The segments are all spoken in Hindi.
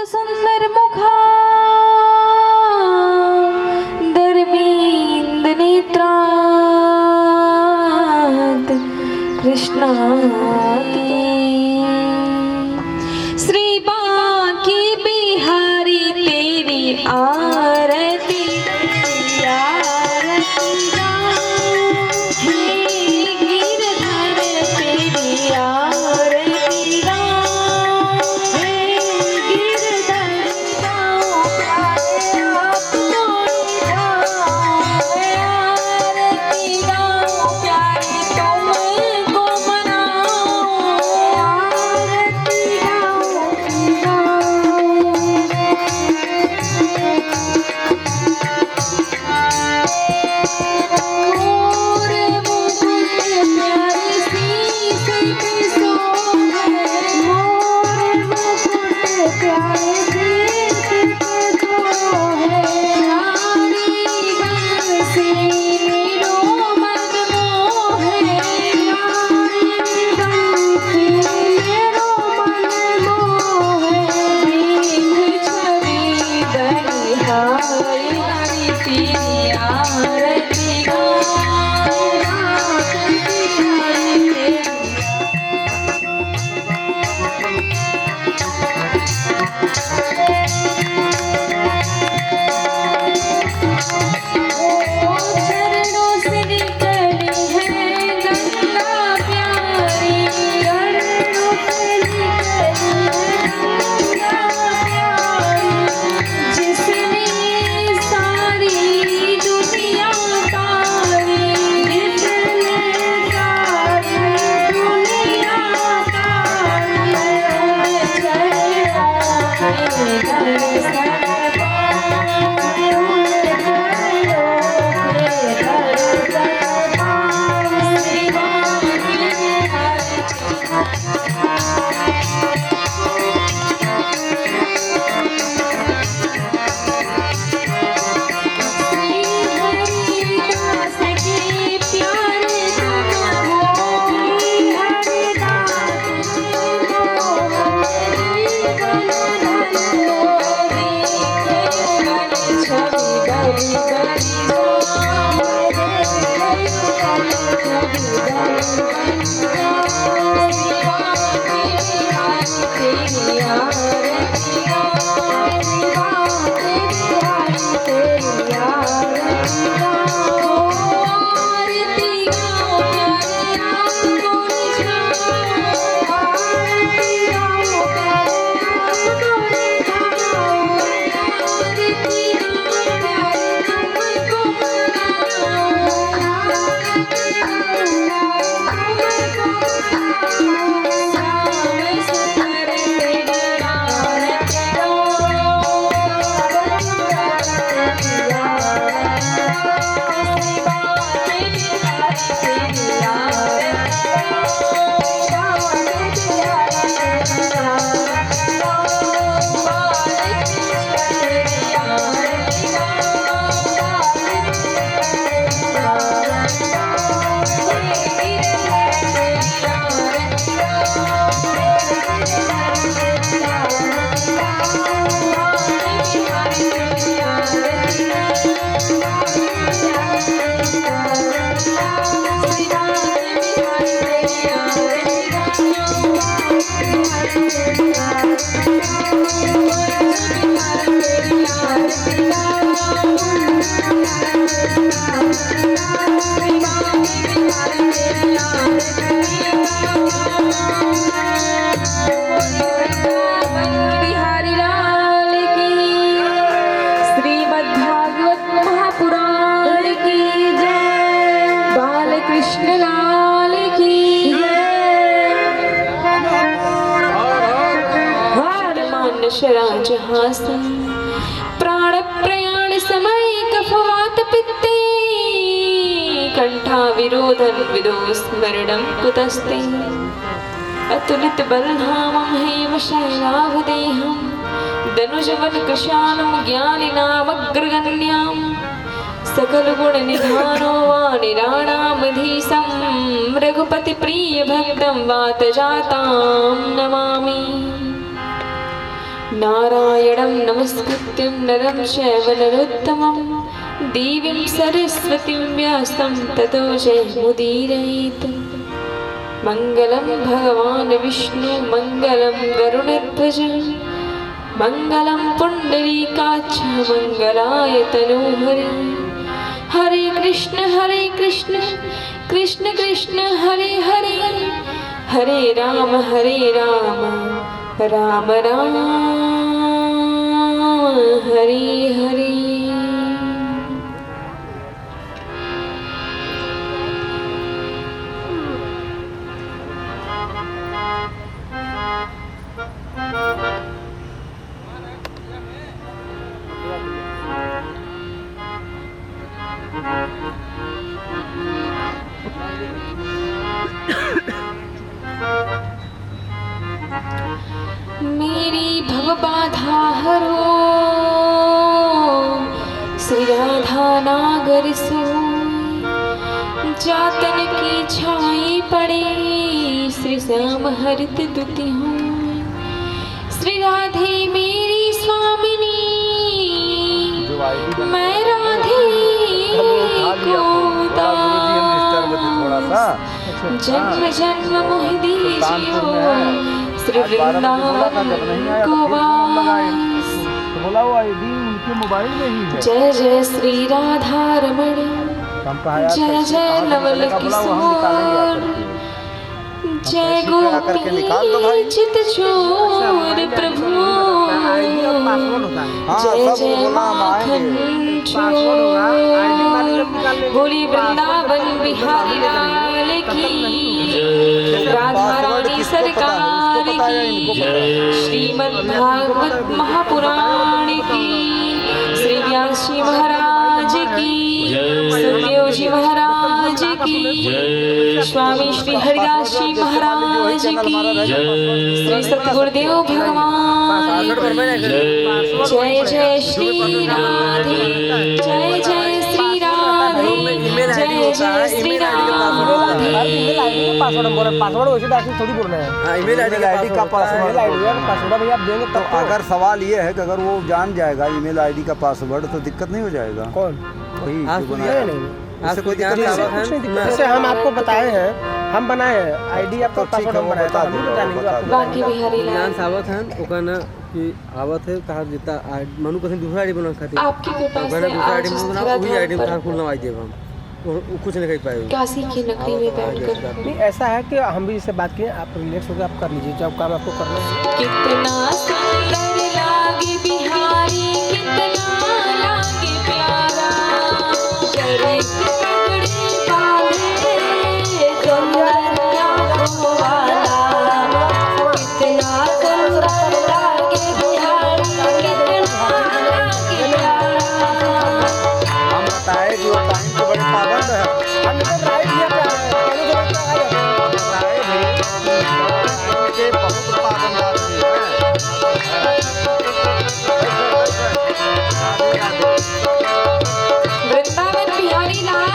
सुंदर मुखा दर्मींद नेत्रात कृष्णात श्री बांके बिहारी तेरी आरती प्राण प्रयाण समय कफवात पित्ते कंठा विरोधन विदो स्मरणं कुतस्ते अतुलित बलधामं हेम शैलाभदेहं धनुजवन कशानं ज्ञानिनामग्रगण्यां सकल गुण निधानो वानिराणामधीशं रघुपति प्रिय भक्तं वात जातां नमामि। नारायणं नमस्कृत्यं नरं चैव नरोत्तमं देवीं सरस्वतीं व्यासं ततो जयमुदीरयेत्। मङ्गलं भगवान् विष्णु मङ्गलं गरुडध्वज मङ्गलं पुण्डरीकाक्ष मङ्गलाय तनोहरि। हरे कृष्ण कृष्ण कृष्ण हरे हरे हरे राम राम राम हरे हरे। मेरी भवबाधा हरो श्री राधा नागर सोई। जातन की छाई पड़े श्री श्याम हरित दुति होई। श्री राधे मेरी स्वामिनी मैं राधे को दास। जन्म जन्म मोह दीजियो श्री वृंदावन को वास। जय जय श्री राधा रमण जय जय नवल किशोर जय गोपी चित चोर प्रभु जय जय माखन चोर। बोली वृंदावन बिहारी लाल की राधा रानी सरकार की श्रीमद् भागवत महापुराण की श्री व्यास जी महाराज की सुखदेव जी महाराज की स्वामी श्री हरिदास जी महाराज की श्री सतगुरुदेव भगवान जय जय श्री राधे जय जय श्री राधे जय जय श्री राधे। पासवर्ड वैसे थोड़ी बोलना है। ईमेल आईडी का पासवर्ड भैया आप देंगे तो अगर सवाल ये है कि अगर वो जान जाएगा ईमेल आईडी का पासवर्ड तो दिक्कत नहीं हो जाएगा। कौन वही कोई दिक्कत नहीं। जैसे हम आपको बताए हैं हम बनाए हैं आईडी आपका पासवर्ड हम बनाए हम भी जानेंगे। बाकी बिहारी लाल आवत है ओकना कि आवत है कहा देता मनु कसन दूसरा आईडी बना खातिर आपकी कृपा से दूसरा आईडी आज बना वही आईडी में खोलना आई देब हम कुछ नहीं कर पाएंगे। काशी की नगरी में बैठकर नहीं ऐसा है कि हम भी इससे बात किए आप रिलैक्स होकर आप कर लीजिए जब काम आपको करना है। कितना सुंदर लागे बिहारी कितना लागे प्यारा करे पगड़ी बांधे कमरिया को वाला। कितना सुंदर लागे बिहारी कितना लागे प्यारा। हम बताए कि वो टाइम के बड़े पाबंद है। हम तो राइट लिया बताए के बहुत पाबंद आदमी है। वृंदावन बिहारी लाल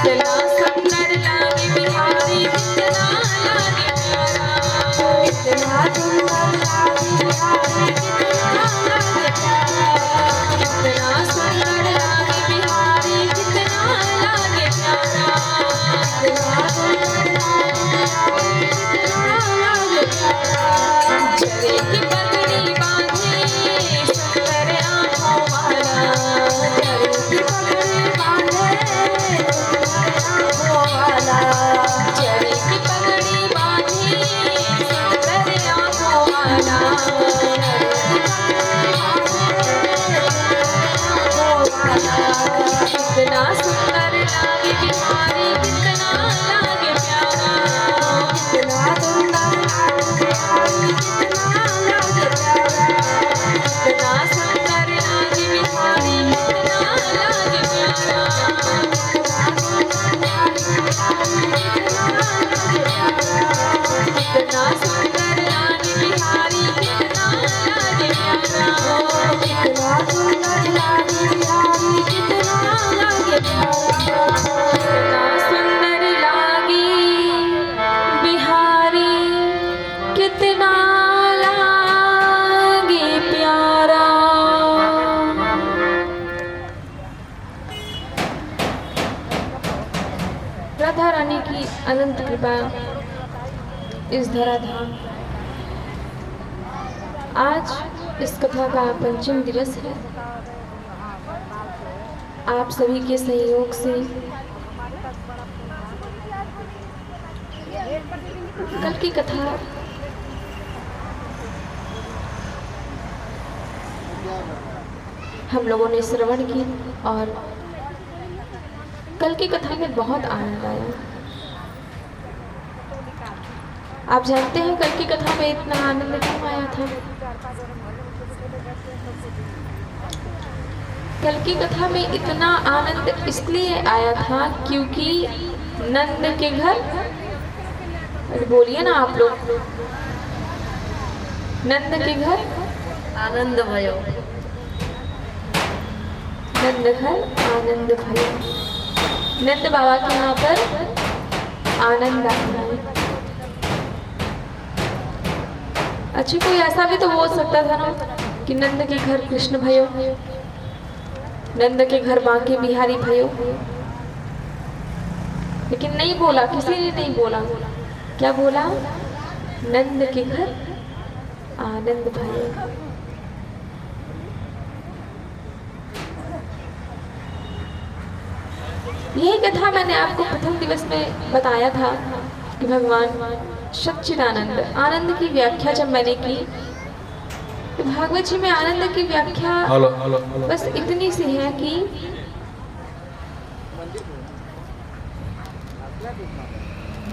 कितना सुंदर लागे बिहारी कितना लागे प्यारा कितना सुंदर लागे बिहारी कितना लागे प्यारा कितना सुंदर लागे बिहारी कितना लागे प्यारा कितना सुंदर लागे बिहारी कितना लागे प्यारा चले की पगड़ी बांधे सुंदर आँखों वाला चले की पगड़ी बांधे चले की पगड़ी बांधे सुंदर आँखों वाला कितना सुंदर लागे बिहारी कितना लागे प्यारा कितना सुंदर लागे बिहारी कितना लागे प्यारा कितना सुंदर लागे बिहारी कितना लागे प्यारा कितना सुंदर लागे बिहारी कितना लागे प्यारा कितना सुंदर लागे बिहारी कितना लागे प्यारा कितना सुंदर लागे बिहारी कितना लागे प्यारा। राधा रानी की अनंत कृपा इस धराधाम। आज इस कथा का पंचम दिवस है। आप सभी के सहयोग से कल की कथा हम लोगों ने श्रवण की और कल की कथा में बहुत आनंद आया। आप जानते हैं कल की कथा में इतना आनंद क्यों आया था? कल की कथा में इतना आनंद इसलिए आया था क्योंकि नंद के घर, बोलिए ना आप लोग, नंद के घर आनंद भयो, नंद घर आनंद भयो। नंद बाबा के यहाँ पर आनंद आता है। अच्छा, कोई ऐसा भी तो हो सकता था ना कि नंद के घर कृष्ण भयो, नंद के घर बांके बिहारी भयो, लेकिन नहीं बोला, किसी ने नहीं बोला। क्या बोला? नंद के घर आनंद भयो। यही कथा मैंने आपको प्रथम दिवस में बताया था कि भगवान सच्चिदानंद आनंद की व्याख्या जब मैंने की तो भागवत जी में आनंद की व्याख्या बस इतनी सी है कि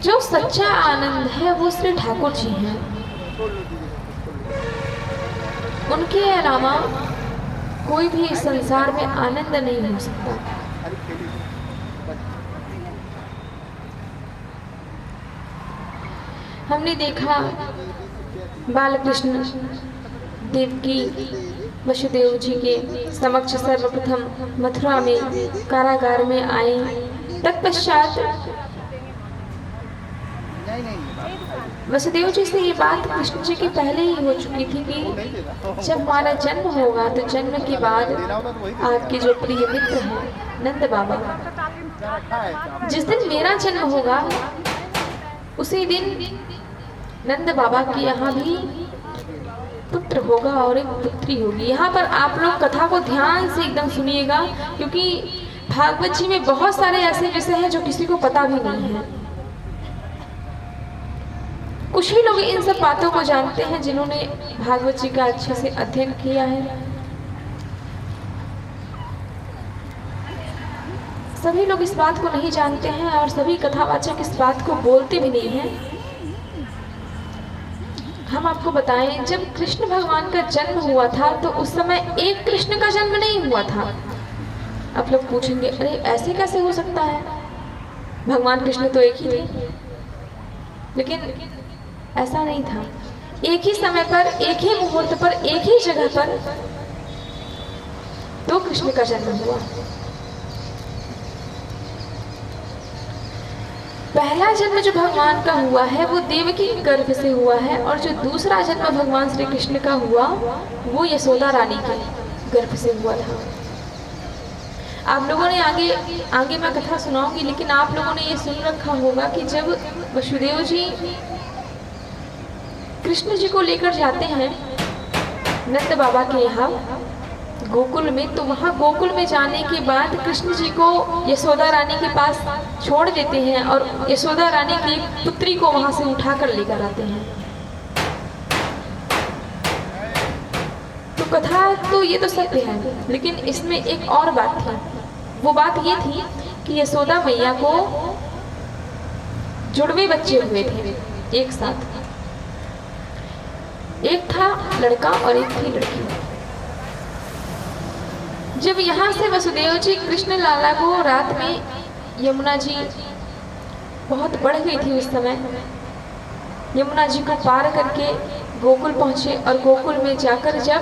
जो सच्चा आनंद है वो श्री ठाकुर जी हैं। उनके अलावा कोई भी इस संसार में आनंद नहीं हो सकता। हमने देखा बालकृष्ण देवकी वसुदेव जी के समक्ष सर्वप्रथम मथुरा में कारागार में आए। तत्पश्चात वसुदेव जी से ये बात कृष्ण जी की पहले ही हो चुकी थी कि जब हमारा जन्म होगा तो जन्म के बाद आपके जो प्रिय मित्र हैं नंद बाबा, जिस दिन मेरा जन्म होगा उसी दिन नंद बाबा के यहाँ भी पुत्र होगा और एक पुत्री होगी। यहाँ पर आप लोग कथा को ध्यान से एकदम सुनिएगा, क्योंकि भागवत जी में बहुत सारे ऐसे विषय हैं जो किसी को पता भी नहीं है। कुछ ही लोग इन सब बातों को जानते हैं जिन्होंने भागवत जी का अच्छे से अध्ययन किया है। सभी लोग इस बात को नहीं जानते हैं और सभी कथावाचक इस बात को बोलते भी नहीं हैं। हम आपको बताएं, जब कृष्ण भगवान का जन्म हुआ था तो उस समय एक कृष्ण का जन्म नहीं हुआ था। आप लोग पूछेंगे, अरे ऐसे कैसे हो सकता है, भगवान कृष्ण तो एक ही थे। लेकिन ऐसा नहीं था। एक ही समय पर, एक ही मुहूर्त पर, एक ही जगह पर दो कृष्ण का जन्म हुआ। पहला जन्म जो भगवान का हुआ है वो देवकी के गर्भ से हुआ है, और जो दूसरा जन्म भगवान श्री कृष्ण का हुआ वो यशोदा रानी के गर्भ से हुआ था। आप लोगों ने आगे मैं कथा सुनाऊंगी, लेकिन आप लोगों ने ये सुन रखा होगा कि जब वसुदेव जी कृष्ण जी को लेकर जाते हैं नंद बाबा के यहाँ गोकुल में, तो वहाँ गोकुल में जाने के बाद कृष्ण जी को यशोदा रानी के पास छोड़ देते हैं और यशोदा रानी की पुत्री को वहाँ से उठा कर लेकर आते हैं। तो कथा तो ये तो सत्य है, लेकिन इसमें एक और बात थी। वो बात ये थी कि यशोदा मैया को जुड़वे बच्चे हुए थे एक साथ, एक था लड़का और एक थी लड़की। जब यहाँ से वसुदेव जी कृष्ण लाला को रात में, यमुना जी बहुत बढ़ गई थी उस समय, यमुना जी को पार करके गोकुल पहुंचे और गोकुल में जाकर जब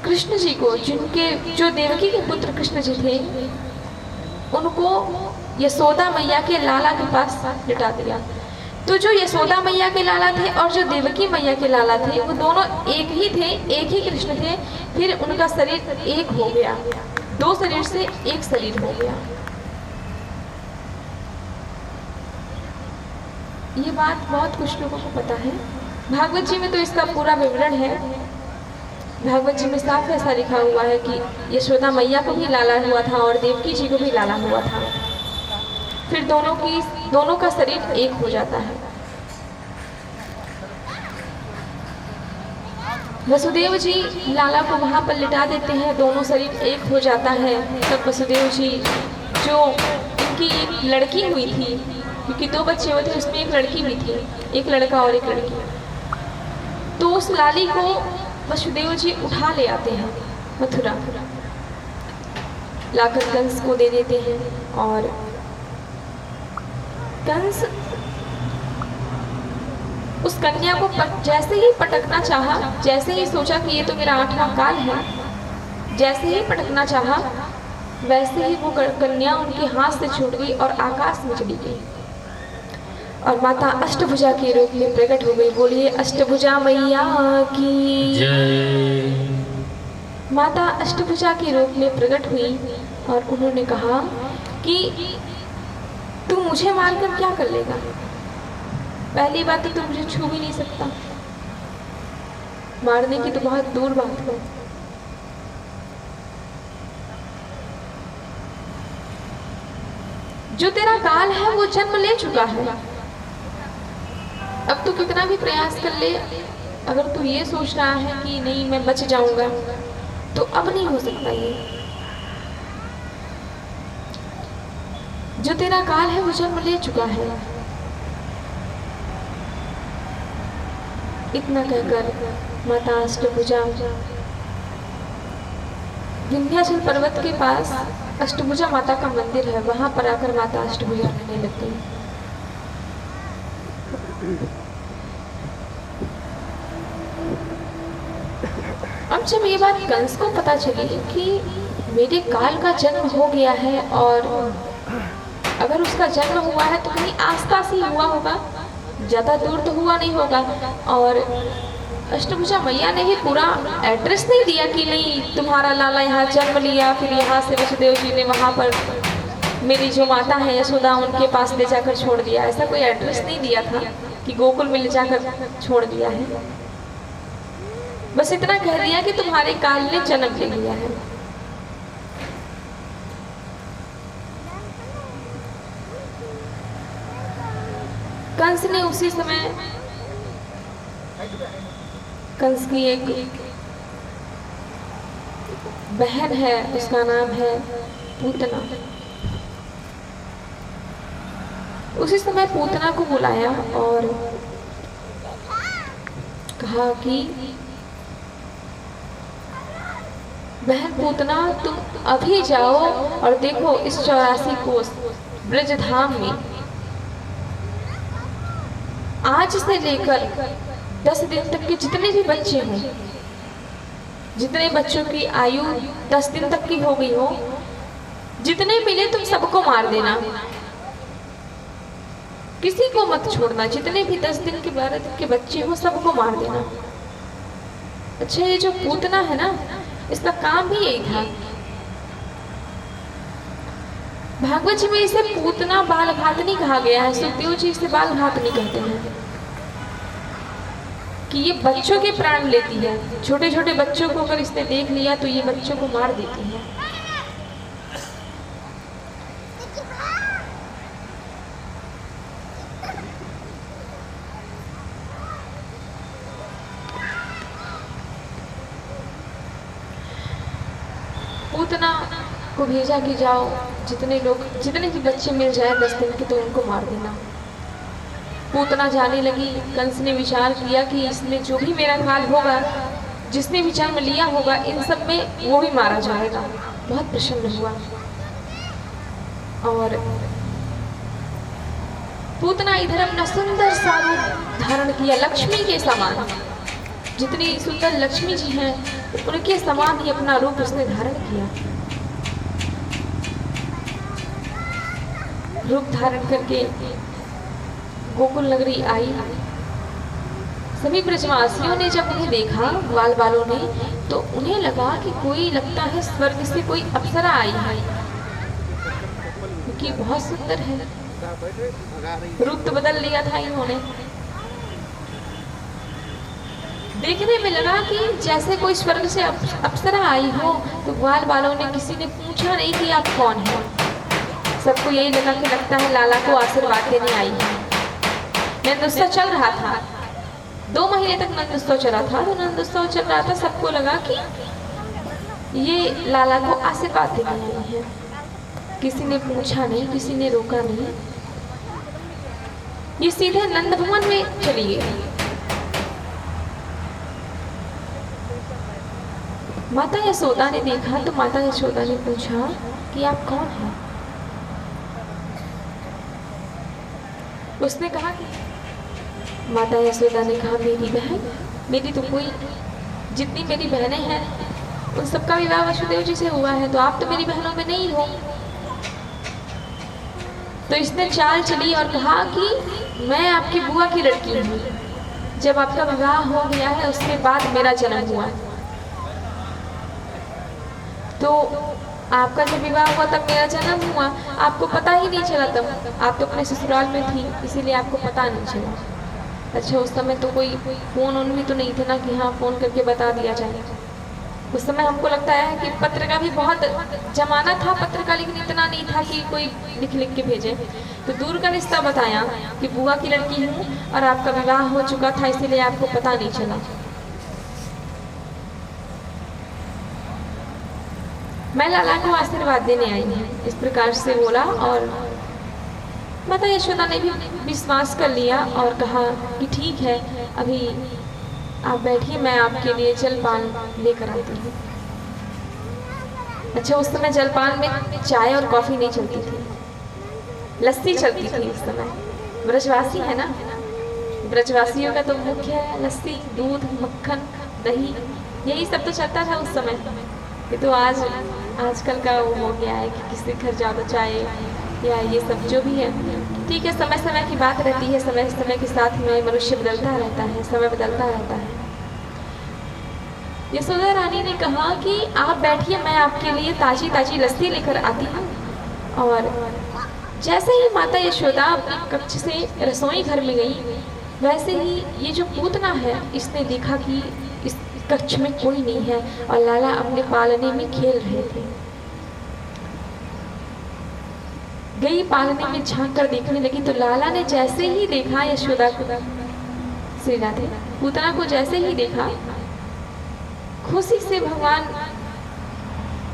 कृष्ण जी को, जो देवकी के पुत्र कृष्ण जी थे, उनको यशोदा मैया के लाला के पास लिटा दिया। तो जो यशोदा मैया के लाला थे और जो देवकी मैया के लाला थे वो दोनों एक ही थे, एक ही कृष्ण थे। फिर उनका शरीर एक हो गया, दो शरीर से एक शरीर हो गया। ये बात बहुत कुछ लोगों को पता है। भागवत जी में तो इसका पूरा विवरण है। भागवत जी में साफ ऐसा लिखा हुआ है कि यशोदा मैया को भी लाला हुआ था और देवकी जी को भी लाला हुआ था। फिर दोनों का शरीर एक हो जाता है। वसुदेव जी लाला को वहाँ पर लिटा देते हैं, दोनों शरीर एक हो जाता है। तब वसुदेव जी, जो इनकी एक लड़की हुई थी, क्योंकि दो बच्चे हुए थे, उसमें एक लड़की भी थी, एक लड़का और एक लड़की, तो उस लाली को वसुदेव जी उठा ले आते हैं मथुरा, लाकर कंस को दे देते हैं। और कंस उस कन्या को जैसे ही पटकना चाहा, जैसे ही सोचा कि ये तो मेरा 8वां काल है, जैसे ही पटकना चाहा वैसे ही वो कन्या उनके हाथ से छूट गई और आकाश में चली गई और माता अष्टभुजा के रूप में प्रकट हो गई। बोलिए अष्टभुजा मैया की जय। माता अष्टभुजा के रूप में प्रकट हुई और उन्होंने कहा कि तू मुझे मारकर क्या कर लेगा? पहली बात तो तू मुझे छू भी नहीं सकता, मारने की तो बहुत दूर बात है। जो तेरा काल है वो जन्म ले चुका है, अब तू कितना भी प्रयास कर ले, अगर तू ये सोच रहा है कि नहीं मैं बच जाऊंगा, तो अब नहीं हो सकता। ये जो तेरा काल है वो जन्म ले चुका है। इतना कहकर माता अष्टभुजा विंध्याचल पर्वत के पास अष्टभुजा माता का मंदिर है, वहां पर आकर माता अष्टभुजा रहने लग गई। अब जब ये बात कंस को पता चली कि मेरे काल का जन्म हो गया है और अगर उसका जन्म हुआ है तो कहीं आसपास ही हुआ होगा, ज़्यादा दूर तो हुआ नहीं होगा, और अष्टभुजा मैया ने ही पूरा एड्रेस नहीं दिया कि नहीं तुम्हारा लाला यहाँ जन्म लिया, फिर यहाँ से वसुदेव जी ने वहाँ पर मेरी जो माता है यशोदा उनके पास ले जाकर छोड़ दिया। ऐसा कोई एड्रेस नहीं दिया था कि गोकुल में ले जाकर छोड़ दिया है। बस इतना कह दिया कि तुम्हारे काल ने जन्म ले लिया है। कंस ने उसी समय, कंस की एक बहन है, उसका नाम है पूतना, उसी समय पूतना को बुलाया और कहा कि बहन पूतना तुम अभी जाओ और देखो इस 84 कोस ब्रजधाम में आज से लेकर 10 दिन तक के जितने भी बच्चे हों, जितने बच्चों की आयु 10 दिन तक की हो गई हो, जितने मिले तुम सबको मार देना। किसी को मत छोड़ना, जितने भी 10 दिन के 12 दिन के बच्चे हो सबको मार देना। अच्छा, ये जो पूतना है ना, इसका काम भी यही था। भागवत जी में इसे पूतना बाल घातनी कहा गया है। सुखदेव जी इसे बाल घातनी कहते हैं कि ये बच्चों के प्राण लेती है। छोटे छोटे बच्चों को अगर इसने देख लिया तो ये बच्चों को मार देती है। पूतना को भेजा कि जाओ जितने भी बच्चे मिल जाए 10 दिन के तो उनको मार देना। पूतना जाने लगी। कंस ने विचार किया कि इसमें जो भी मेरा काल होगा, जिसने भी जन्म लिया होगा, इन सब में वो भी मारा जाएगा। बहुत प्रसन्न हुआ और पूतना इधर अपना सुंदर सा रूप धारण किया, लक्ष्मी के समान। जितनी सुंदर लक्ष्मी जी हैं उनके समान ही अपना रूप उसने धारण किया। रूप धारण करके गोकुल नगरी आई। सभी ब्रजवासियों ने जब उन्हें देखा, ग्वाल बालों ने, तो उन्हें लगा कि कोई लगता है स्वर्ग से कोई अप्सरा आई है, क्योंकि बहुत सुंदर है। रूप तो बदल लिया था इन्होंने। देखने में लगा कि जैसे कोई स्वर्ग से अप्सरा आई हो। तो ग्वाल बालों ने किसी ने पूछा नहीं कि आप कौन हैं। सबको यही लगा कि लगता है लाला को आशीर्वाद देने आई है। नंदोत्सव चल रहा था, 2 महीने तक नंदोत्सव चला था। तो नंदोत्सव चल रहा था, सबको लगा कि ये लाला को आशीर्वाद देने आई है। किसी ने पूछा नहीं, किसी ने रोका नहीं। ये सीधे नंद भवन में चली गई। माता यशोदा ने देखा तो माता यशोदा ने पूछा कि आप कौन हैं। उसने कहा कि माता यशोदा ने कहा मेरी बहन, मेरी तो कोई, जितनी मेरी बहनें हैं उन सबका विवाह वसुदेव जी से हुआ है, तो आप तो मेरी बहनों में नहीं हो। तो इसने चाल चली और कहा कि मैं आपकी बुआ की लड़की हूँ। जब आपका विवाह हो गया है उसके बाद मेरा जन्म हुआ, तो आपका जब विवाह हुआ तब मेरा जन्म हुआ। आपको पता ही नहीं चला, तब आप तो अपने ससुराल में थी, इसीलिए आपको पता नहीं चला। अच्छा, उस समय तो कोई फ़ोन उन भी तो नहीं थे ना कि हाँ फ़ोन करके बता दिया जाए। उस समय हमको लगता है कि पत्र का भी बहुत जमाना था, पत्र का, लेकिन इतना नहीं था कि कोई लिख के भेजे। तो दूर का रिश्ता बताया कि बुआ की लड़की हूँ और आपका विवाह हो चुका था, इसीलिए आपको पता नहीं चला। मैं लाला को आशीर्वाद देने आई हूँ, इस प्रकार से बोला। और माता यशोदा ने भी विश्वास कर लिया और कहा कि ठीक है, अभी आप बैठिए, मैं आपके लिए जलपान लेकर आती हूँ। अच्छा, उस समय जलपान में चाय और कॉफ़ी नहीं चलती थी, लस्सी चलती थी उस समय। ब्रजवासी है ना, ब्रजवासियों का तो मुख्य है लस्सी, दूध, मक्खन, दही, यही सब तो चलता था उस समय। ये तो आजकल का वो हो गया है कि किसी घर ज़्यादा चाय या ये सब जो भी है, ठीक है, समय समय की बात रहती है। समय समय के साथ में मनुष्य बदलता रहता है, समय बदलता रहता है। यशोदा रानी ने कहा कि आप बैठिए, मैं आपके लिए ताजी ताजी लस्सी लेकर आती हूँ। और जैसे ही माता यशोदा अपने कक्ष से रसोई घर में गई, वैसे ही ये जो पूतना है इसने देखा कि इस कक्ष में कोई नहीं है और लाला अपने पालने में खेल रहे थे। गई पालने में झांक कर देखने लगी, तो लाला ने जैसे ही देखा यशोदा को, श्री राधे, पूतना को जैसे ही देखा, खुशी से भगवान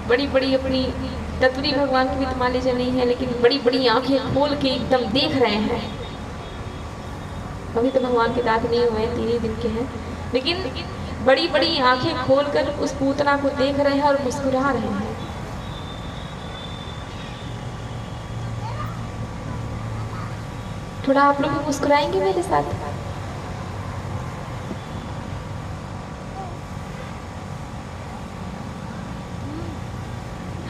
बड़ी बड़ी अपनी तत्वरी भगवान की भी तो मान लीजिए नहीं है, लेकिन बड़ी बड़ी आंखें खोल के एकदम देख रहे हैं। अभी तो भगवान के दांत नहीं हुए, 3 ही दिन के हैं, लेकिन बड़ी बड़ी आंखें खोलकर उस पूतना को देख रहे हैं और मुस्कुरा रहे हैं। थोड़ा आप लोग भी मुस्कुराएंगे मेरे साथ।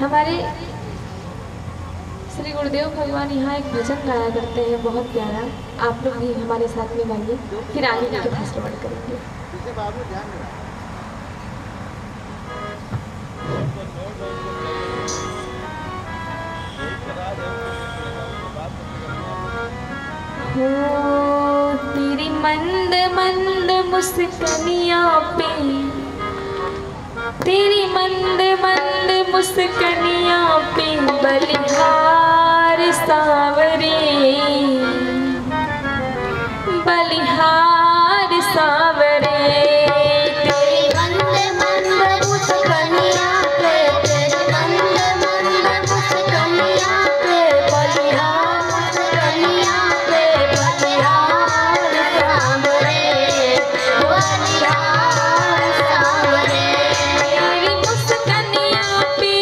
हमारे श्री गुरुदेव भगवान यहाँ एक भजन गाया करते हैं बहुत प्यारा, आप लोग भी हमारे साथ में गाइए, फिर आगे की कथा श्रवण करेंगे। हो तेरी मंद मंद मुस्कनिया पे, तेरी मंद मंद मुस्कनिया पे बलिहार सावरे, बलिहार सावरे। तेरी मंद मंद मुस्कनिया पे, तेरी मंद मंद मुस्कनिया पे बलिहार कनिया पे बलिहार सावरे, बलिहार सावरे। तेरी मुस्कनिया पे,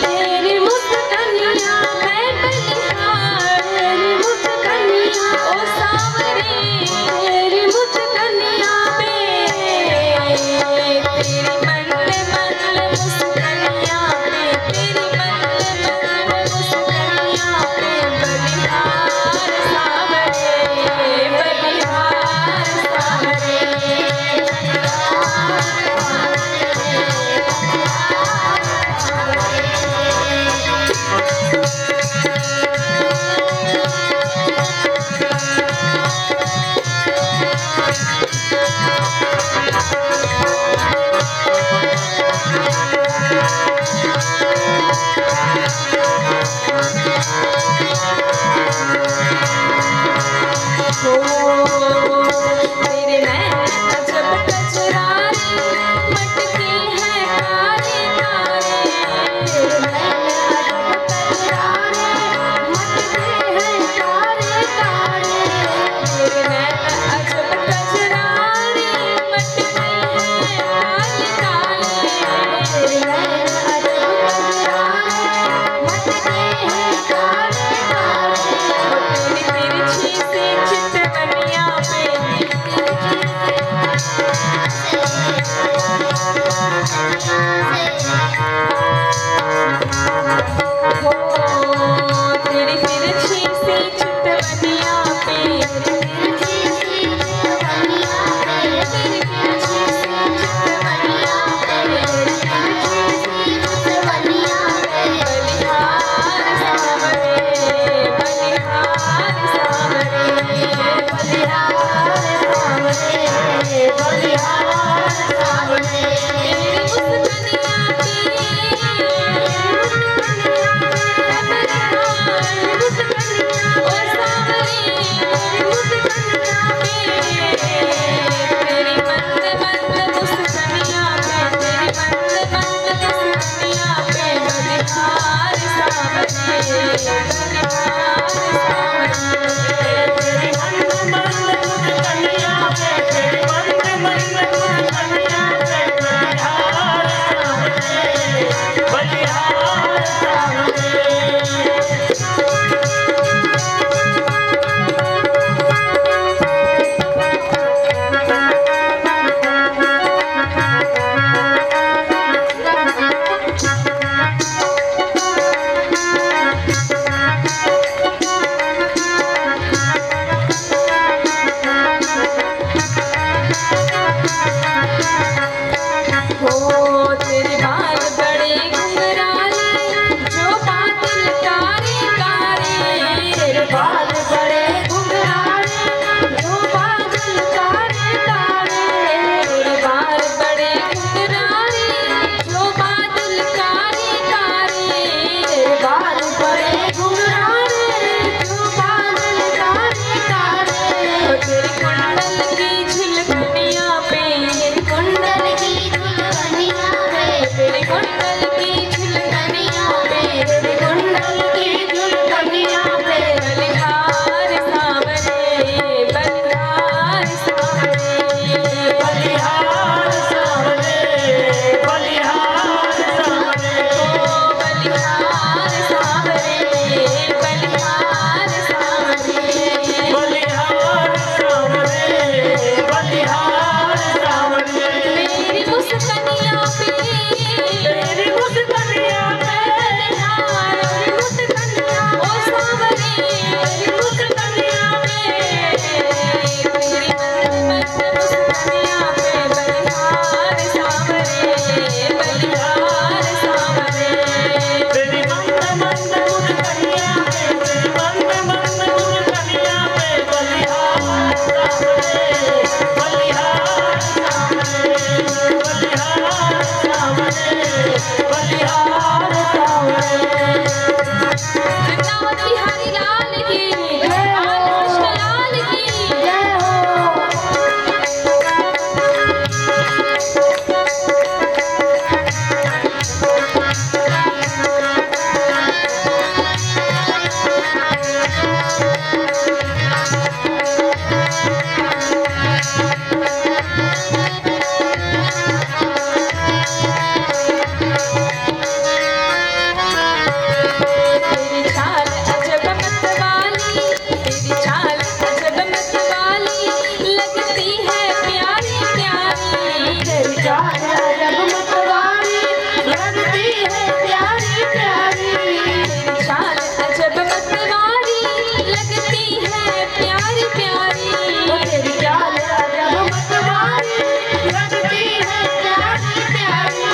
तेरी मुस्कनिया पे बलिहार, तेरी मुस्कनिया ओ सावरे, तेरी मुस्कनिया पे, तेरी मंद मंद मुस्कनिया पे, तेरी मंद मंद मुस्कनिया पे बलिहार सावरे, बलिहार सावरे। तेरे नैन अजब कजरारे, मटके हैं कारे कारे। तेरे नैन अजब कजरारे, मटके हैं कारे कारे। तेरे नैन अजब कजरारे, मटके हैं काले काले। तेरे नैन अजब कजरारे, मटके हैं काले काले। तेरी तिरछी से चितवनिया पे, हो तेरी तिरछी से चितवनिया पे, तेरी तिरछी से चितवनिया पे, तेरी तिरछी से चितवनिया पे, तेरी तिरछी से चितवनिया पे बलिहार सावरे, बलिहार सावरे, बलिहार सावरे, बलिहार सावरे। तेरी मुस्कनिया पे, तेरी मुस्कनिया ओ सावरे, तेरी मुस्कनिया पे, तेरी मंद मंद मुस्कनिया पे, तेरी मंद मंद मुस्कनिया पे बलिहार सावरे, बलिहार सावरे। तेरी मंद मंद मुस्कनिया पे, तेरी मंद मंद मुस्कनिया पे बलिहार सावरे, बलिहार सावरे। है प्यारी प्यारी, चाल अजब मतवारी लगती है प्यारी प्यारी, तेरी चाल अजब मतवारी लगती है प्यारी प्यारी,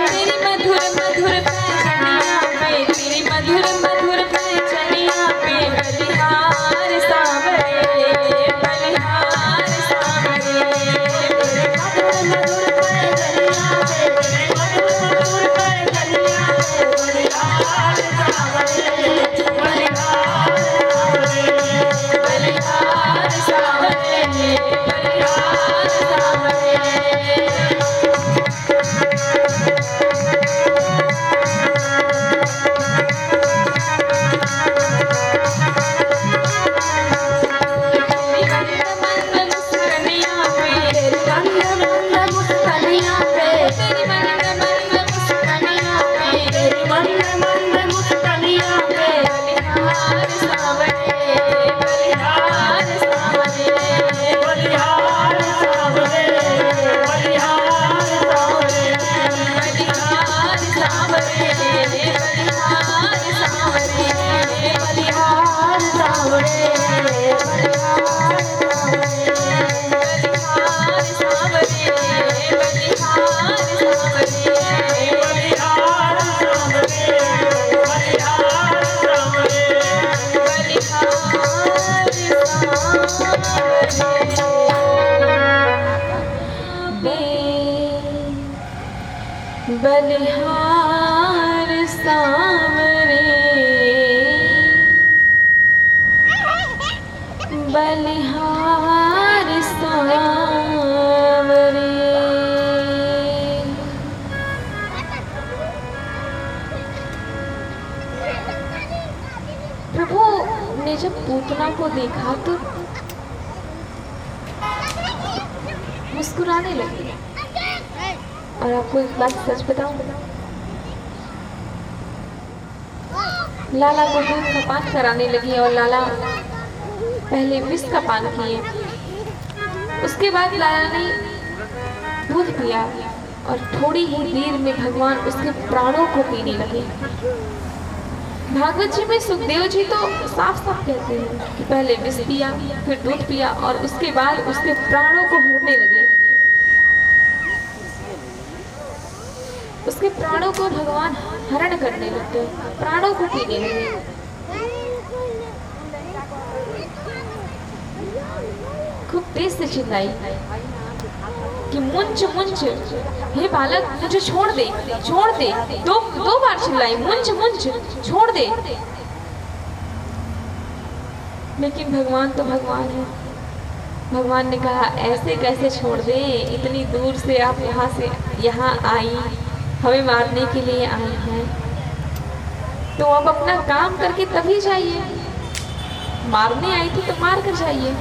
तेरी मधुर मधुर पैजनिया पे, तेरी मधुर मधुर पैजनिया पे बलिहार सांवरे, बलिहार सांवरे, मधुर मधुर पैजनिया पे, मधुर मधुर पैजनिया पे बलिहार सांवरे, बलिहार सांवरे, बलिहार सांवरे, बलिहार सांवरे। बलिहार सांवरे, बलिहार सांवरे। प्रभु ने जब पूतना को देखा तो मुस्कुराने लगे। और आपको एक बात सच बताऊं, लाला को दूध का पान कराने लगी और लाला पहले विष का पान किए, उसके बाद लाला ने दूध पिया और थोड़ी ही देर में भगवान उसके प्राणों को पीने लगे। भागवत जी में सुखदेव जी तो साफ साफ कहते हैं कि पहले विष पिया, फिर दूध पिया और उसके बाद उसके प्राणों को हरने लगे। उसके प्राणों को भगवान हरण करने लगे, प्राणों को पीने लगे। खूब तेज से चिल्लाई कि मुंच मुंच, हे बालक मुझे छोड़ दे, छोड़ दे। दो बार चिल्लाई, मुंच मुंच, छोड़ दे। लेकिन भगवान तो भगवान है। भगवान ने कहा ऐसे कैसे छोड़ दे, इतनी दूर से आप यहाँ से यहाँ आई, हमें मारने के लिए आई हैं, तो आप अपना काम करके तभी जाइए। मारने आई थी तो मार कर जाइए।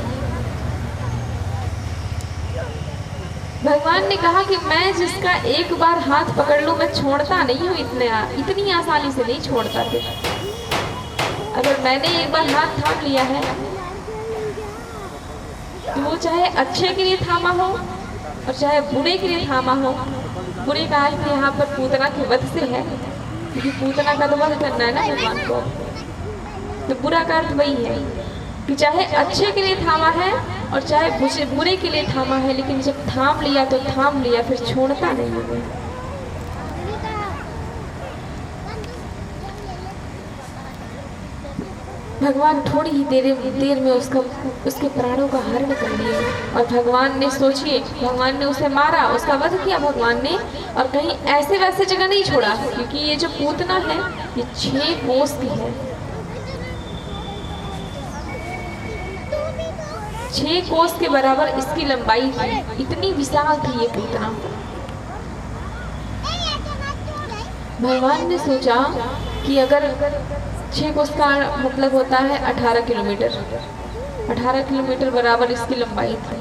भगवान ने कहा कि मैं जिसका एक बार हाथ पकड़ लूं मैं छोड़ता नहीं हूँ, इतनी आसानी से नहीं छोड़ता। फिर अगर मैंने एक बार हाथ थाम लिया है तो वो चाहे अच्छे के लिए थामा हो और चाहे बुरे के लिए थामा हो। बुरे का अर्थ यहाँ पर पूतना के वध से है, क्योंकि पूतना का तो वध करना है ना भगवान को। तो बुरा का अर्थ वही है कि चाहे अच्छे के लिए थामा है और चाहे बुरे के लिए थामा है, लेकिन जब थाम लिया तो थाम लिया, फिर छोड़ता नहीं है। भगवान थोड़ी ही देर में उसके प्राणों का हरण कर लिया। और भगवान ने सोचिए, भगवान ने उसे मारा, उसका वध किया भगवान ने, और कहीं ऐसे वैसे जगह नहीं छोड़ा, क्योंकि ये जो पूतना है ये 6 कोस की है। 6 कोस के बराबर इसकी लंबाई थी, इतनी विशाल थी ये पूतना। भगवान ने सोचा कि अगर 6 कोस का मतलब होता है 18 किलोमीटर, 18 किलोमीटर बराबर इसकी लंबाई थी।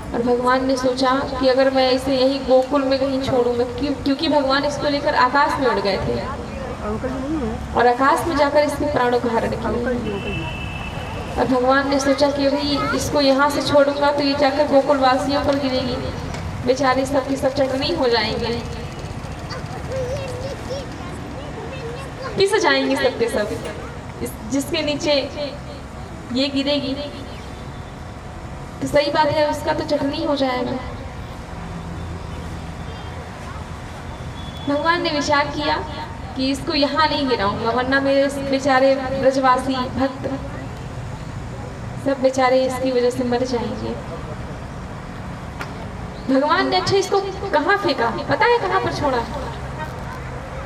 और भगवान ने सोचा कि अगर मैं इसे यही गोकुल में कहीं छोड़ूंगा, क्योंकि भगवान इसको लेकर आकाश में उड़ गए थे और आकाश में जाकर इसके प्राणों का हरण किया। और भगवान ने सोचा कि भाई इसको यहाँ से छोड़ूंगा तो ये जाकर गोकुल वासियों पर गिरेगी, बेचारे सब की सब चटनी हो जाएंगे। पिस जाएंगे सब के सब। जिसके नीचे ये गिरेगी तो सही बात है, उसका तो चटनी हो जाएगा। भगवान ने विचार किया कि इसको यहाँ नहीं गिराऊंगा, वरना मेरे बेचारे ब्रजवासी भक्त सब बेचारे इसकी वजह से मर जाएंगे। भगवान ने अच्छा इसको कहाँ फेंका, पता है कहाँ पर छोड़ा?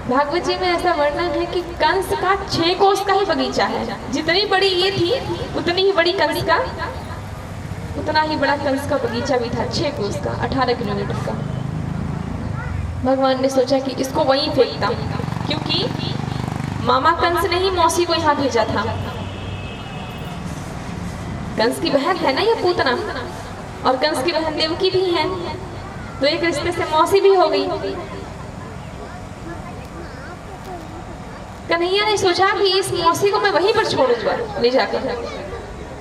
भागवत जी में ऐसा वर्णन है कि कंस का 6 कोस का ही बगीचा है। जितनी बड़ी ये थी उतनी ही बड़ी कंस का, उतना ही बड़ा कंस का बगीचा भी था, 6 कोस का, 18 किलोमीटर का। भगवान ने सोचा कि इसको वहीं फेंकता, क्योंकि मामा कंस ने ही मौसी को यहाँ भेजा था। कंस की बहन है ना ये पूतना, और कंस की बहन देवकी भी है, तो एक रिश्ते से मौसी भी हो गई। कन्हैया ने सोचा कि इस मौसी को मैं वहीं पर छोड़ूंगा ले जाकर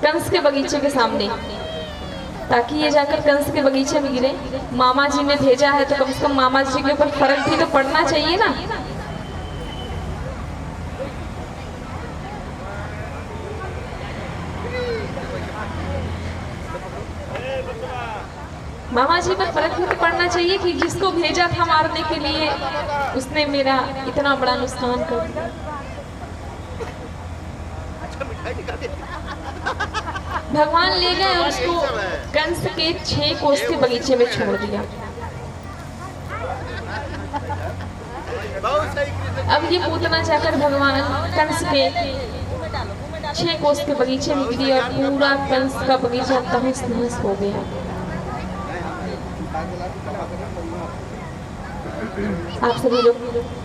कंस के बगीचे के सामने, ताकि ये जाकर कंस के बगीचे में गिरे। मामा जी ने भेजा है तो कम से कम मामा जी के ऊपर फर्क भी तो पड़ना चाहिए ना। मामा जी पर फर्क भी तो पड़ना चाहिए कि जिसको भेजा था मारने के लिए उसने मेरा इतना बड़ा नुकसान कर दिया। भगवान ले गए और उसको कंस के 6 कोस के बगीचे में छोड़ दिया। अब ये पूतना जाकर भगवान कंस के 6 कोस के बगीचे में गिरी और पूरा कंस का बगीचा तहस नहस हो गया। आप सभी लोग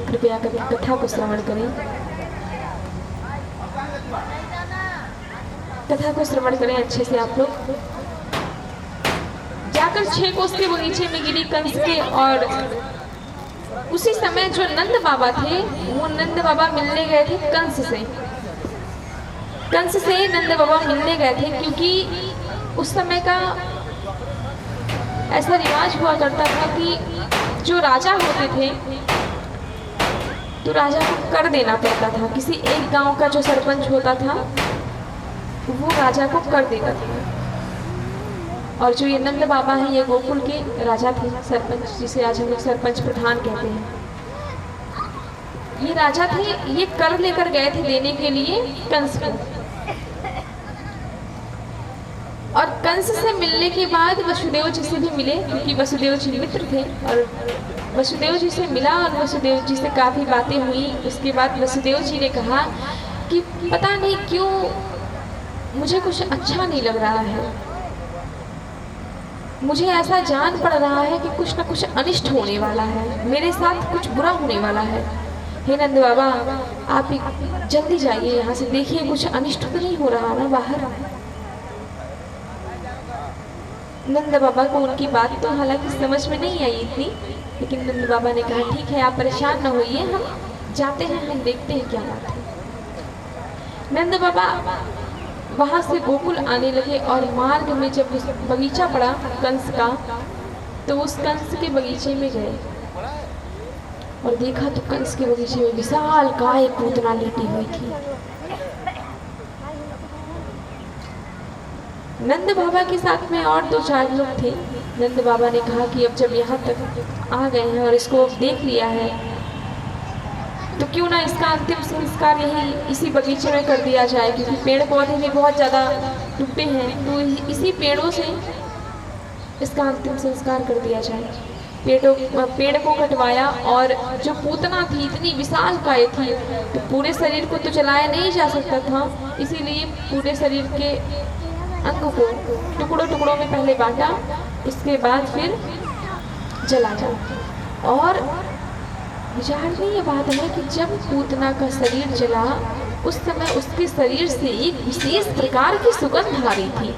कृपया कर कथा को श्रवण करें, कथा को श्रवण करें अच्छे से। आप लोग जाकर 6 कोस के बगीचे में गिरी कंस के, और उसी समय जो नंद बाबा थे वो नंद बाबा मिलने गए थे कंस से। कंस से नंद बाबा मिलने गए थे क्योंकि उस समय का ऐसा रिवाज हुआ करता था कि जो राजा होते थे तो राजा को कर देना पड़ता था। किसी एक गांव का जो सरपंच होता था वो राजा को कर देता था। और जो ये नंद बाबा हैं ये गोकुल के राजा थे, सरपंच, जिसे आज हम लोग सरपंच प्रधान कहते हैं। ये राजा थे, ये कर लेकर गए थे देने के लिए कंस को। और कंस से मिलने के बाद वसुदेव जी से भी मिले, क्योंकि वसुदेव जी मित्र थे। और वसुदेव जी से मिला और वसुदेव जी से काफ़ी बातें हुई। उसके बाद वसुदेव जी ने कहा कि पता नहीं क्यों मुझे कुछ अच्छा नहीं लग रहा है, मुझे ऐसा जान पड़ रहा है कि कुछ ना कुछ अनिष्ट होने वाला है, मेरे साथ कुछ बुरा होने वाला है। हे नंद बाबा, आप जल्दी जाइए यहाँ से, देखिए कुछ अनिष्ट तो नहीं हो रहा ना बाहर। नंद बाबा को उनकी बात तो हालांकि समझ में नहीं आई इतनी, लेकिन नंद बाबा ने कहा ठीक है, आप परेशान न होइए, हम जाते हैं, हम देखते हैं क्या बात है। नंद बाबा वहाँ से गोकुल आने लगे और मार्ग में जब उस बगीचा पड़ा कंस का, तो उस कंस के बगीचे में गए और देखा तो कंस के बगीचे में विशाल गाय पूतना लेटी हुई थी। नंद बाबा के साथ में और 2-4 लोग थे। नंद बाबा ने कहा कि अब जब यहाँ तक आ गए हैं और इसको देख लिया है तो क्यों ना इसका अंतिम संस्कार यही इसी बगीचे में कर दिया जाए, क्योंकि पेड़ पौधे भी बहुत ज़्यादा डूबे हैं, तो इसी पेड़ों से इसका अंतिम संस्कार कर दिया जाए। पेड़ को कटवाया और जो पूतना थी इतनी विशाल काय थी तो पूरे शरीर को तो जलाया नहीं जा सकता था, इसीलिए पूरे शरीर के अंग को टुकड़ों टुकड़ों में पहले बांटा, इसके बाद फिर जलाया। और विचार में ये बात है कि जब पूतना का शरीर जला उस समय उसके शरीर से एक विशेष प्रकार की सुगंध आ रही थी।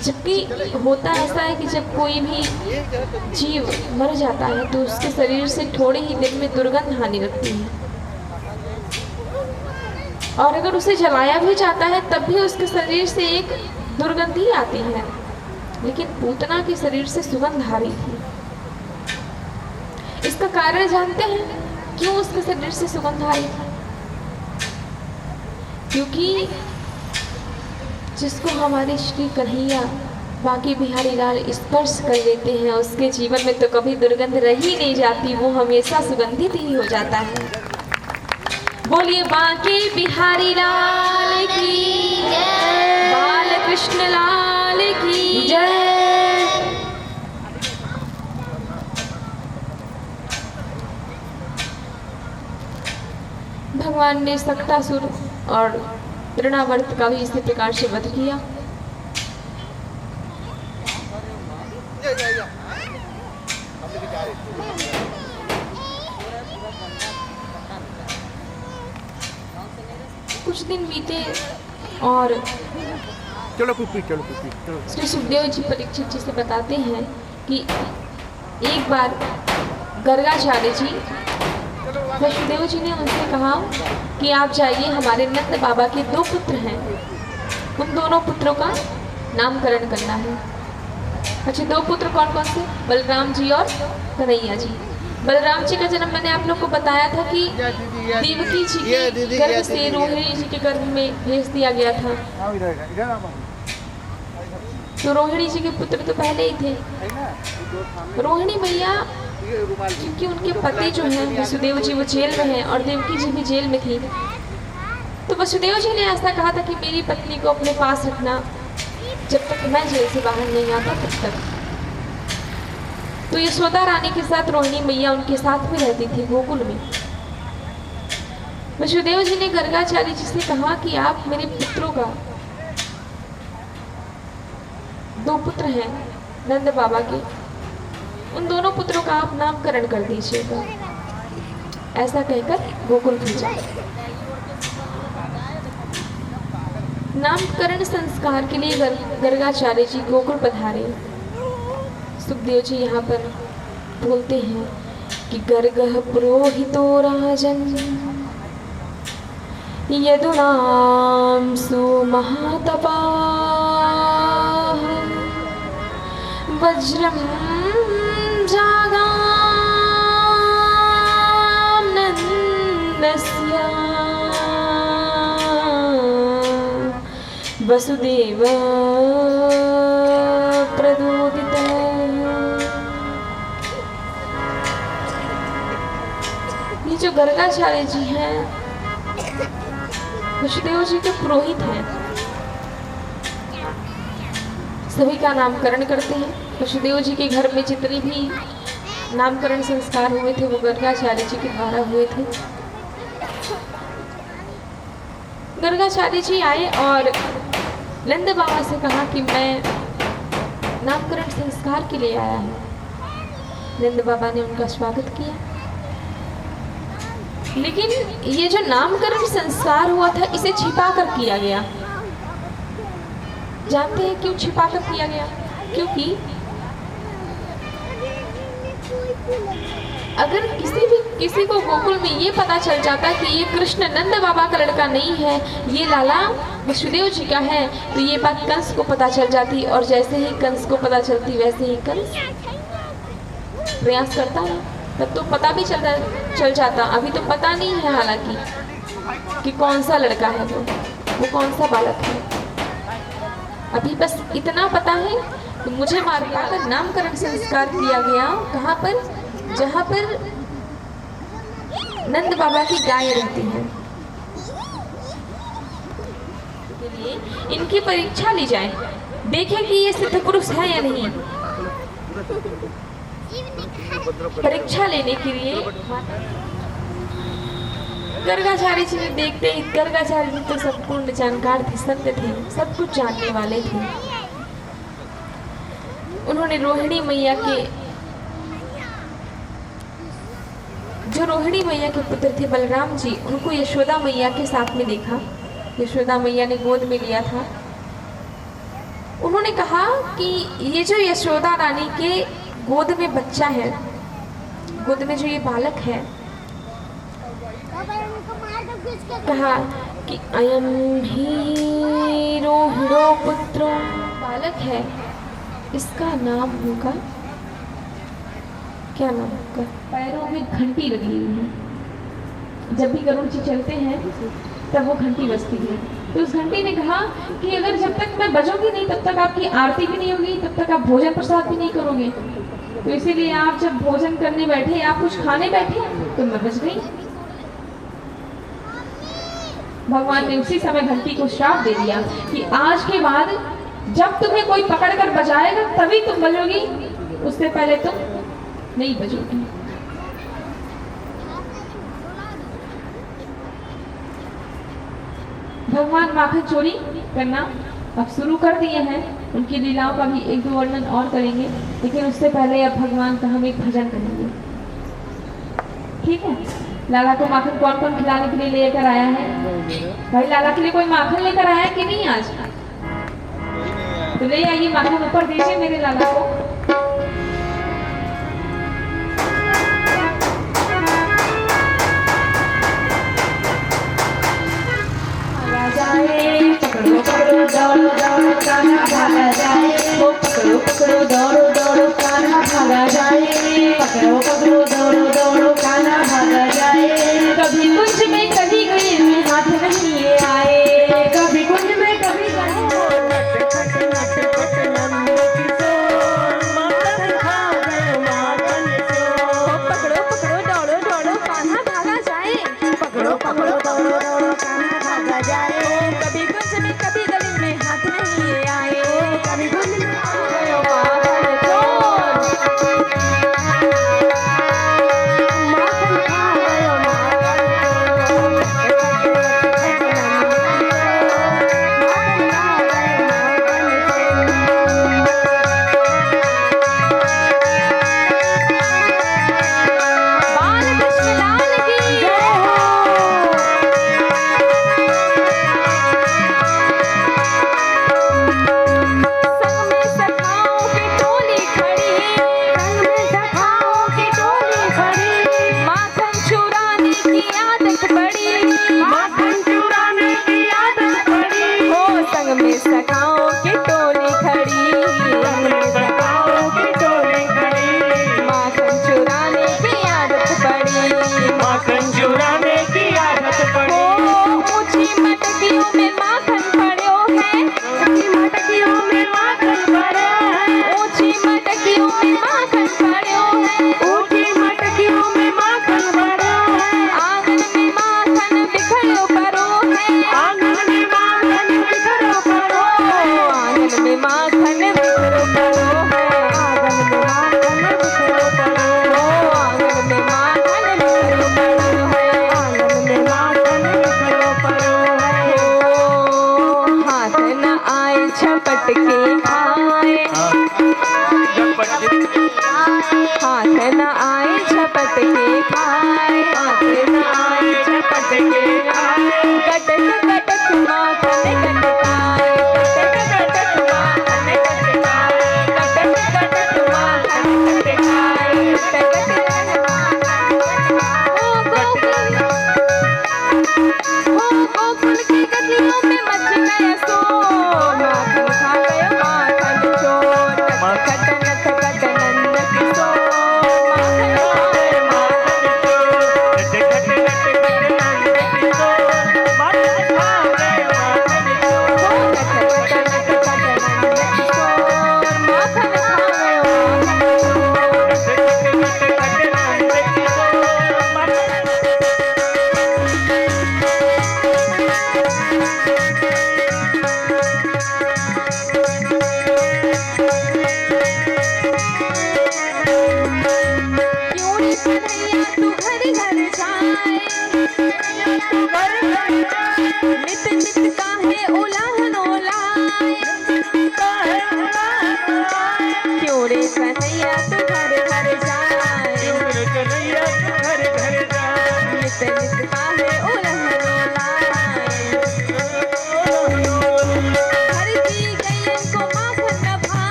जबकि होता ऐसा है कि जब कोई भी जीव मर जाता है तो उसके शरीर से थोड़े ही दिन में दुर्गंध आने लगती है, और अगर उसे जलाया भी जाता है तब भी उसके शरीर से एक दुर्गंध ही आती है, लेकिन पूतना के शरीर से सुगंध आ रही थी। इसका कारण जानते हैं? क्यों उसके शरीर से सुगंध आ रही थी? क्योंकि जिसको हमारे श्री कन्हैया बांके बिहारी लाल स्पर्श कर लेते हैं उसके जीवन में तो कभी दुर्गंध रह ही नहीं जाती, वो हमेशा सुगंधित ही हो जाता है। बोलिए बांके बिहारी लाल की जय, बाल कृष्ण लाल की जय। भगवान ने सक्टासुर और तृणावर्त का भी इसी प्रकार से वध किया। कुछ दिन बीते और श्री सुखदेव जी परीक्षित जी से बताते हैं कि एक बार गर्गाचार्य जी वसुदेव जी ने उनसे कहा कि आप जाइए, हमारे नंद बाबा के 2 पुत्र हैं, उन दोनों पुत्रों का नामकरण करना है। अच्छा, 2 पुत्र कौन कौन से? बलराम जी और कन्हैया जी। बलराम जी का जन्म मैंने आप लोग को बताया था कि देवकी जी के गर्भ से रोहिणी जी के गर्भ में भेज दिया गया था। तो रोहिणी जी के पुत्र तो पहले ही थे। रोहिणी मैया क्योंकि उनके पति जो हैं वसुदेव जी वो जेल में हैं और देवकी जी भी जेल में थी, तो वसुदेव जी ने ऐसा कहा था कि मेरी पत्नी को अपने पास रखना जब तक मैं जेल से बाहर नहीं आता तब तक। तो यशोदा रानी के साथ रोहिणी मैया उनके साथ में रहती थी गोकुल में। वसुदेव जी ने गर्गाचार्य जी से कहा कि आप मेरे पुत्रों का 2 पुत्र हैं नंद बाबा के, उन दोनों पुत्रों का आप नामकरण कर दीजिएगा। ऐसा कहकर गोकुल भेजा। नामकरण संस्कार के लिए गर्गाचार्य जी गोकुल पधारे। सुखदेव जी यहाँ पर बोलते हैं कि गर्गः पुरोहितो राजन् यदुनां सुमहातपाः वज्रं जागां नन्दस्य वसुदेव प्रदोदित। ये जो गर्गाचार्य जी हैं वसुदेव जी के पुरोहित हैं, सभी का नामकरण करते हैं। वसुदेव जी के घर में जितने भी नामकरण संस्कार हुए थे वो गर्गाचार्य जी के द्वारा हुए थे। गर्गाचार्य जी आए और नंद बाबा से कहा कि मैं नामकरण संस्कार के लिए आया हूँ। नंद बाबा ने उनका स्वागत किया, लेकिन ये जो नामकरण संस्कार हुआ था इसे छिपा कर किया गया। जानते हैं क्यों छिपा कर किया गया? क्योंकि अगर किसी को गोकुल में ये पता चल जाता कि ये कृष्ण नंद बाबा का लड़का नहीं है, ये लाला वसुदेव जी का है, तो ये बात कंस को पता चल जाती, और जैसे ही कंस को पता चलती वैसे ही कंस प्रयास करता है। तब तो पता भी चल जाता। अभी तो पता नहीं है हालांकि कि कौन सा लड़का है वो कौन सा बालक है। अभी बस इतना पता है कि मुझे मार कर नामकरण संस्कार किया गया। कहाँ पर? जहाँ पर नंद बाबा की गाय रहती है। के लिए इनकी परीक्षा ली जाए, देखें कि ये सिद्ध पुरुष है या नहीं। परीक्षा लेने के लिए गर्गाचार्य जी ने देखते ही, गर्गाचार्य जी तो संपूर्ण जानकार थे, सत्य थे, सब कुछ जानने वाले थे। उन्होंने रोहिणी मैया के पुत्र थे बलराम जी, उनको यशोदा मैया के साथ में देखा। यशोदा मैया ने गोद में लिया था। उन्होंने कहा कि ये जो यशोदा रानी के गोद में बच्चा है, गोद में जो ये बालक है, कहा कि अयम ही रोहिणो पुत्रो, बालक है, इसका नाम होगा, क्या नाम होगा? पैरों में घंटी लगी हुई है, जब भी गरुड़ जी चलते हैं तब वो घंटी बजती है। तो उस घंटी ने कहा कि अगर जब तक मैं बजूंगी नहीं तब तक आपकी आरती भी नहीं होगी, तब तक आप भोजन प्रसाद भी नहीं करोगे। तो इसीलिए आप जब भोजन करने बैठे, आप कुछ खाने बैठे तो मैं बज गई। भगवान ने उसी समय घंटी को श्राप दे दिया कि आज के बाद जब तुम्हें कोई पकड़ कर बजाएगा तभी तुम बजोगी, उससे पहले तुम नहीं बजोगी। भगवान माखन चोरी करना अब शुरू कर दिए हैं। उनकी लीलाओं का भी एक दो वर्णन और करेंगे, लेकिन उससे पहले अब भगवान का हम एक भजन करेंगे, ठीक है। लाला को माखन कौन कौन खिलाने के लिए लेकर आया है? भाई लाला के लिए कोई माखन लेकर आया है कि नहीं आज? तो ले आइए माखन, ऊपर दीजिए मेरे लाला को। पकड़ो पकड़ो दौड़ो दौड़ो कान्हा भागा जाए, वो पकड़ो पकड़ो दौड़ो दौड़ो कान्हा भागा जाए, पकड़ो पकड़ो दौड़ो दौड़ो कान्हा भागा जाए। कभी कुंज में कभी गए में हाथ नहीं ये आए, कभी कुंज में कभी पकड़ो पकड़ो दौड़ो दौड़ो कान्हा भागा जाए, पकड़ो पकड़ो दौड़ो दौड़ो कान्हा भागा जाए। कभी कुंज में कभी गली में हाथ नहीं ये आए, कभी कुंज में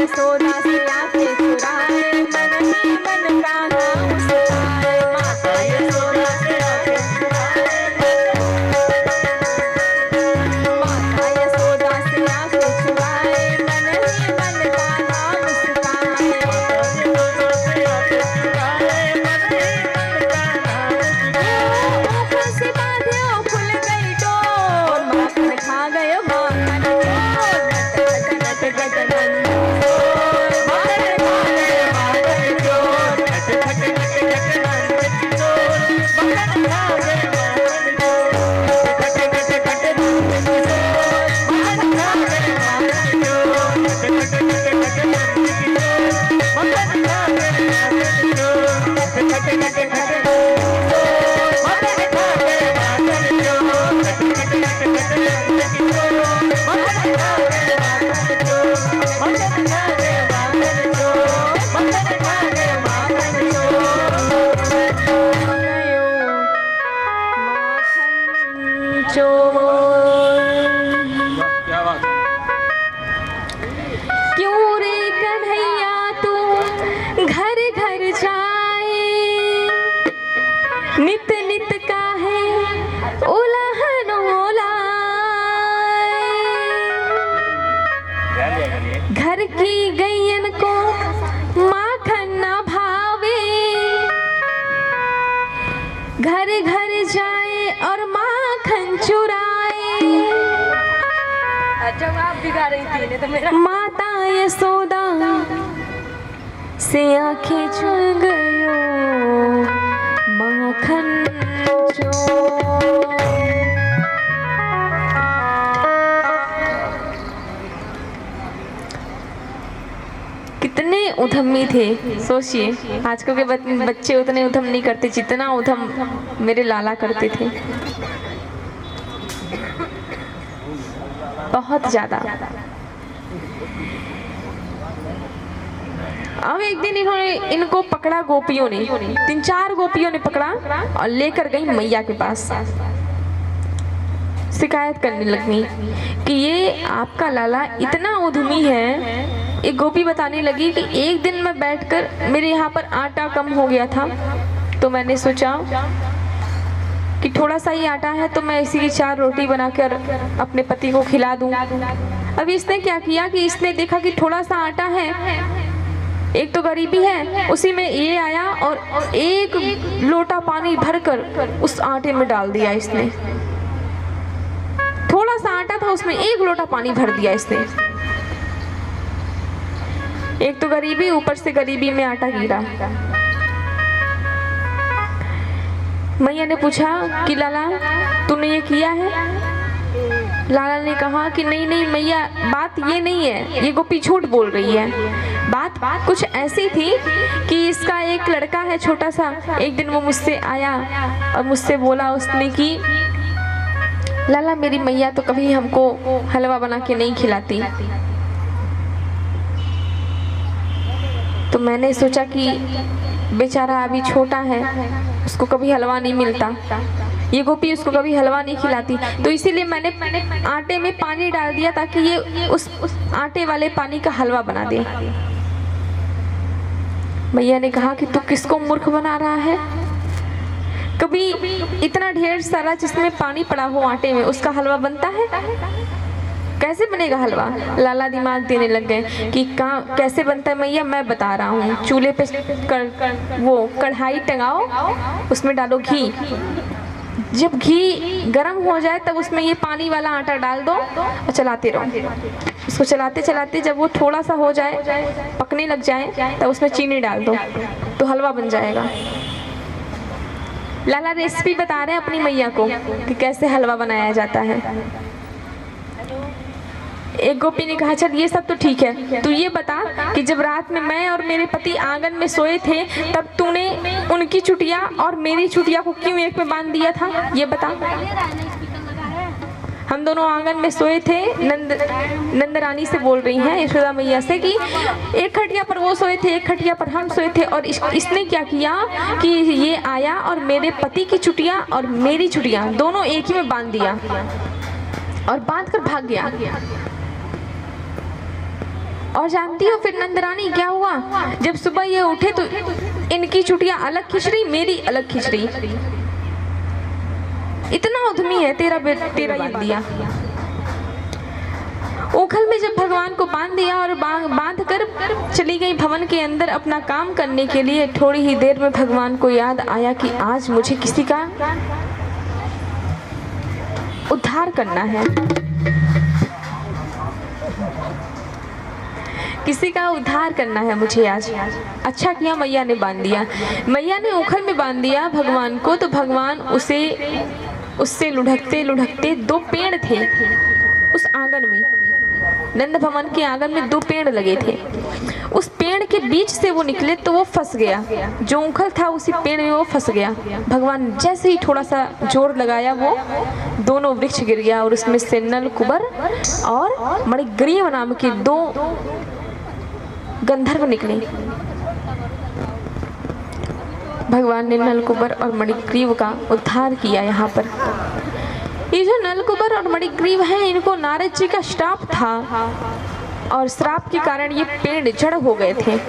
सोना से आंखें चुराए, मन ही मन कान्हा मुस्कुराए, माता यशोदा क्यों रे कन्हैया तू घर घर जाए, नित नित का है उलहन ओलाए। घर की गैयन को माखन न भावे, घर घर जाए और माखन चुराए। जवाब दिखा रही थी ने तो मेरा माता यशोदा से आंखें चुन गयो माखन चोर। कितने उधमी थे, सोचिए। आजकल के बच्चे उतने उधम नहीं करते जितना उधम मेरे लाला करते थे, बहुत ज्यादा। अब एक दिन इनको पकड़ा गोपियों ने, 3-4 गोपियों ने पकड़ा और लेकर गई मैया के पास। शिकायत करने लगी कि ये आपका लाला इतना उद्यमी है। एक गोपी बताने लगी कि एक दिन मैं बैठकर मेरे यहाँ पर आटा कम हो गया था, तो मैंने सोचा कि थोड़ा सा ही आटा है तो मैं इसी की 4 रोटी बनाकर अपने पति को खिला दूं। अब इसने क्या किया कि इसने देखा कि थोड़ा सा आटा है, एक तो गरीबी है, उसी में ये आया और 1 लोटा पानी भरकर उस आटे में डाल दिया इसने। थोड़ा सा आटा था, उसमें 1 लोटा पानी भर दिया इसने। एक तो गरीबी, ऊपर से गरीबी में आटा गिरा। मैया ने पूछा कि लाला तूने ये किया है? लाला ने कहा कि नहीं नहीं मैया, बात ये नहीं है, ये गोपी झूठ बोल रही है। बात कुछ ऐसी थी कि इसका एक लड़का है छोटा सा, एक दिन वो मुझसे आया और मुझसे बोला उसने कि लाला मेरी मैया तो कभी हमको हलवा बना के नहीं खिलाती। तो मैंने सोचा कि बेचारा अभी छोटा है, उसको कभी हलवा नहीं मिलता, ये गोपी उसको कभी हलवा नहीं खिलाती, तो इसीलिए मैंने आटे में पानी डाल दिया ताकि ये उस आटे वाले पानी का हलवा बना दे। मैया ने कहा कि तू किसको मूर्ख बना रहा है? कभी इतना ढेर सारा जिसमें पानी पड़ा हो आटे में, उसका हलवा बनता है? कैसे बनेगा हलवा? लाला दिमाग देने लग गए कि कैसे बनता है मैया, मैं बता रहा हूँ। चूल्हे पे वो कढ़ाई टंगाओ, उसमें डालो घी। जब घी गर्म हो जाए तब उसमें ये पानी वाला आटा डाल दो और चलाते रहो। उसको चलाते चलाते जब वो थोड़ा सा हो जाए, पकने लग जाए, तब उसमें चीनी डाल दो तो हलवा बन जाएगा। लाला रेसिपी बता रहे हैं अपनी मैया को कि कैसे हलवा बनाया जाता है। एक गोपी ने कहा चल ये सब तो ठीक है, तू ये बता कि जब रात में मैं और मेरे पति आंगन में सोए थे तब तूने उनकी चुटिया और मेरी चुटिया को क्यों एक में बांध दिया था, ये बता। हम दोनों आंगन में सोए थे, नंद रानी से बोल रही हैं, यशोदा मैया से, कि एक खटिया पर वो सोए थे, एक खटिया पर हम सोए थे, और इसने क्या किया कि ये आया और मेरे पति की चुटिया और मेरी चुटिया दोनों एक ही में बांध दिया और बांध कर भाग गया। और जानती हो फिर नंदरानी क्या हुआ? जब सुबह ये उठे तो इनकी चुटिया अलग खींच रही, मेरी अलग खींच रही। इतना उद्यमी है तेरा ये दिया। ओखल में जब भगवान को बांध दिया और बांध कर चली गई भवन के अंदर अपना काम करने के लिए, थोड़ी ही देर में भगवान को याद आया कि आज मुझे किसी का उद्धार करना है, किसी का उद्धार करना है मुझे आज। अच्छा किया मैया ने बांध दिया। मैया ने ओखल में बांध दिया भगवान को, तो भगवान उससे लुढ़कते लुढ़कते 2 पेड़ थे उस आंगन में, नंद भवन के आंगन में 2 पेड़ लगे थे। उस पेड़ के बीच से वो निकले तो वो फंस गया, जो उंखल था उसी पेड़ में वो फंस गया। भगवान जैसे ही थोड़ा सा जोर लगाया वो दोनों वृक्ष गिर गया और उसमें से नल कुबर और मणिग्रीव नाम के 2 गंधर्व निकले। भगवान ने नलकुबर और मणिग्रीव का उद्धार किया। यहाँ पर ये जो नलकुबर और मणिग्रीव हैं, इनको नारद जी का श्राप था और श्राप के कारण ये पेड़ जड़ हो गए थे।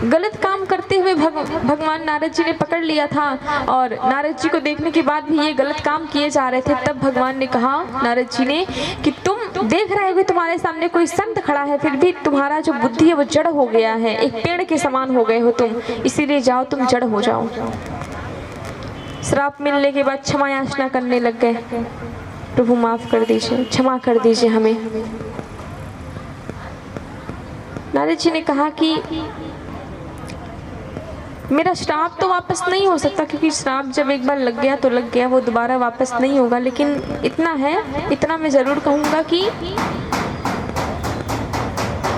गलत काम करते हुए भगवान नारद जी ने पकड़ लिया था और नारद जी को देखने के बाद भी ये गलत काम किए जा रहे थे। तब भगवान ने कहा नारद जी ने कि तुम देख रहे हो कि तुम्हारे सामने कोई संत खड़ा है, फिर भी तुम्हारा जो बुद्धि है वो जड़ हो गया है, एक पेड़ के समान हो गए हो तुम, इसीलिए जाओ तुम जड़ हो जाओ। श्राप मिलने के बाद क्षमा याचना करने लग गए, प्रभु माफ कर दीजिए, क्षमा कर दीजिए हमें। नारद जी ने कहा कि मेरा श्राप तो वापस नहीं हो सकता, क्योंकि श्राप जब एक बार लग गया तो लग गया, वो दोबारा वापस नहीं होगा। लेकिन इतना है, इतना मैं जरूर कहूँगा कि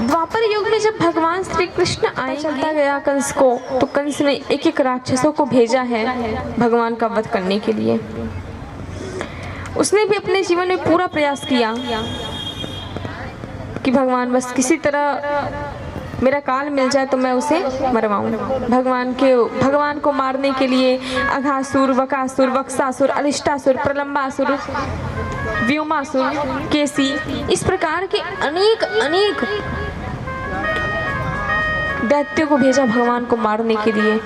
द्वापर युग में जब भगवान श्री कृष्ण आए, चलता गया कंस को, तो कंस ने एक एक राक्षसों को भेजा है भगवान का वध करने के लिए। उसने भी अपने जीवन में पूरा प्रयास किया कि भगवान बस किसी तरह मेरा काल मिल जाए तो मैं उसे मरवाऊं। भगवान को मारने के लिए अघासुर, वकासुर, वक्सासुर, अरिष्टासुर, प्रलंबासुर, व्योमासुर, केसी, इस प्रकार के अनेक दैत्यों को भेजा भगवान को मारने के लिए।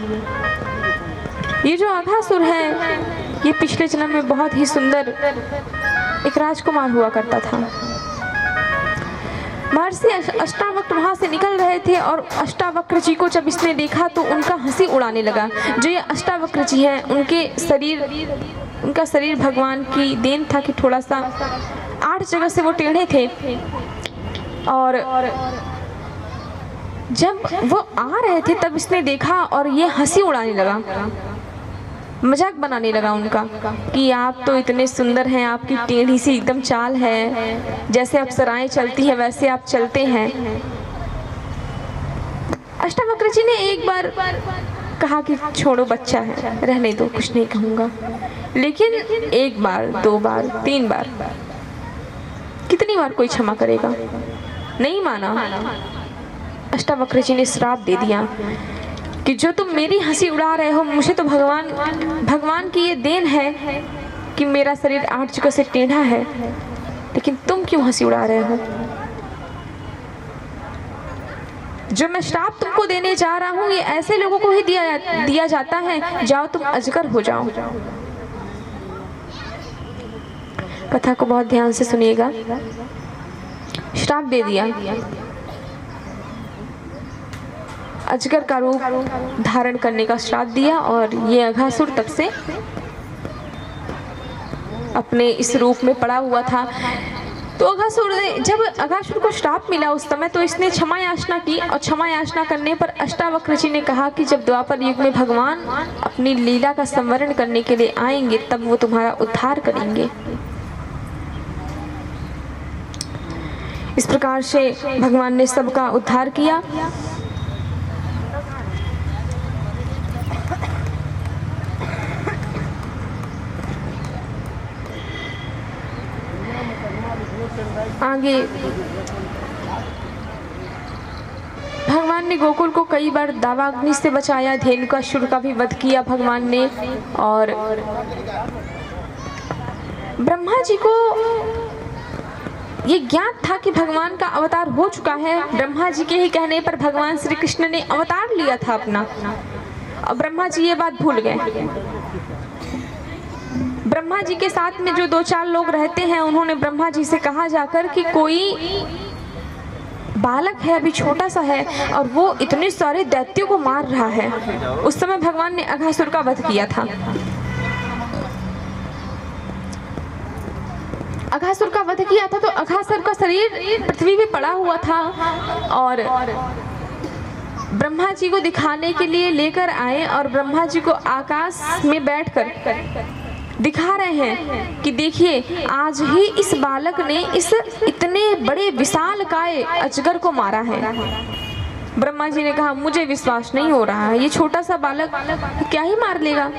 ये जो अघासुर है, ये पिछले जन्म में बहुत ही सुंदर एक राजकुमार हुआ करता था। महर्षि अष्टावक्र वहाँ से निकल रहे थे और अष्टावक्र जी को जब इसने देखा तो उनका हंसी उड़ाने लगा। जो ये अष्टावक्र जी हैं, उनका शरीर भगवान की देन था कि थोड़ा सा 8 जगह से वो टेढ़े थे, और जब वो आ रहे थे तब इसने देखा और ये हंसी उड़ाने लगा, मजाक बनाने लगा उनका कि आप तो इतने सुंदर हैं, आपकी टेढ़ी सी एकदम चाल है, जैसे अप्सराएं चलती हैं वैसे आप चलते हैं। अष्टावक्र जी ने एक बार कहा कि छोड़ो, बच्चा है, रहने दो, कुछ नहीं कहूँगा। लेकिन 1 बार, 2 बार, 3 बार, कितनी बार कोई क्षमा करेगा? नहीं माना। अष्टावक्र जी ने श्राप दे दिया कि जो तुम मेरी हंसी उड़ा रहे हो, मुझे तो भगवान की ये देन है कि मेरा शरीर 8 जगह से टेढ़ा है, लेकिन तुम क्यों हंसी उड़ा रहे हो? जो मैं श्राप तुमको देने जा रहा हूँ, ये ऐसे लोगों को ही दिया जाता है, जाओ तुम अजगर हो जाओ। कथा को बहुत ध्यान से सुनिएगा। श्राप दे दिया, अजगर का रूप धारण करने का श्राप दिया, और ये अघासुर तब से अपने इस रूप में पड़ा हुआ था। तो जब अघासुर को श्राप मिला उस समय, तो इसने क्षमा याचना की, और क्षमा याचना करने पर अष्टावक्र जी ने कहा कि जब द्वापर युग में भगवान अपनी लीला का संवरण करने के लिए आएंगे तब वो तुम्हारा उद्धार करेंगे। इस प्रकार से भगवान ने सबका उद्धार किया। आगे भगवान ने गोकुल को कई बार दावाग्नि से बचाया, धेनुकासुर का भी वध किया भगवान ने, और ब्रह्मा जी को ये ज्ञात था कि भगवान का अवतार हो चुका है। ब्रह्मा जी के ही कहने पर भगवान श्री कृष्ण ने अवतार लिया था अपना, और ब्रह्मा जी ये बात भूल गए। ब्रह्मा जी के साथ में जो 2-4 लोग रहते हैं, उन्होंने ब्रह्मा जी से कहा जाकर कि कोई बालक है, अभी छोटा सा है, और वो इतने सारे दैत्यों को मार रहा है। उस समय भगवान ने अघासुर का वध किया था। अघासुर का वध किया था तो अघासुर का शरीर पृथ्वी पे पड़ा हुआ था, और ब्रह्मा जी को दिखाने के लिए लेकर आए, और ब्रह्मा जी को आकाश में बैठकर दिखा रहे हैं कि देखिए आज ही इस बालक ने इस इतने बड़े विशालकाय अजगर को मारा है। ब्रह्मा जी ने कहा मुझे विश्वास नहीं हो रहा है, ये छोटा सा बालक क्या ही मार लेगा।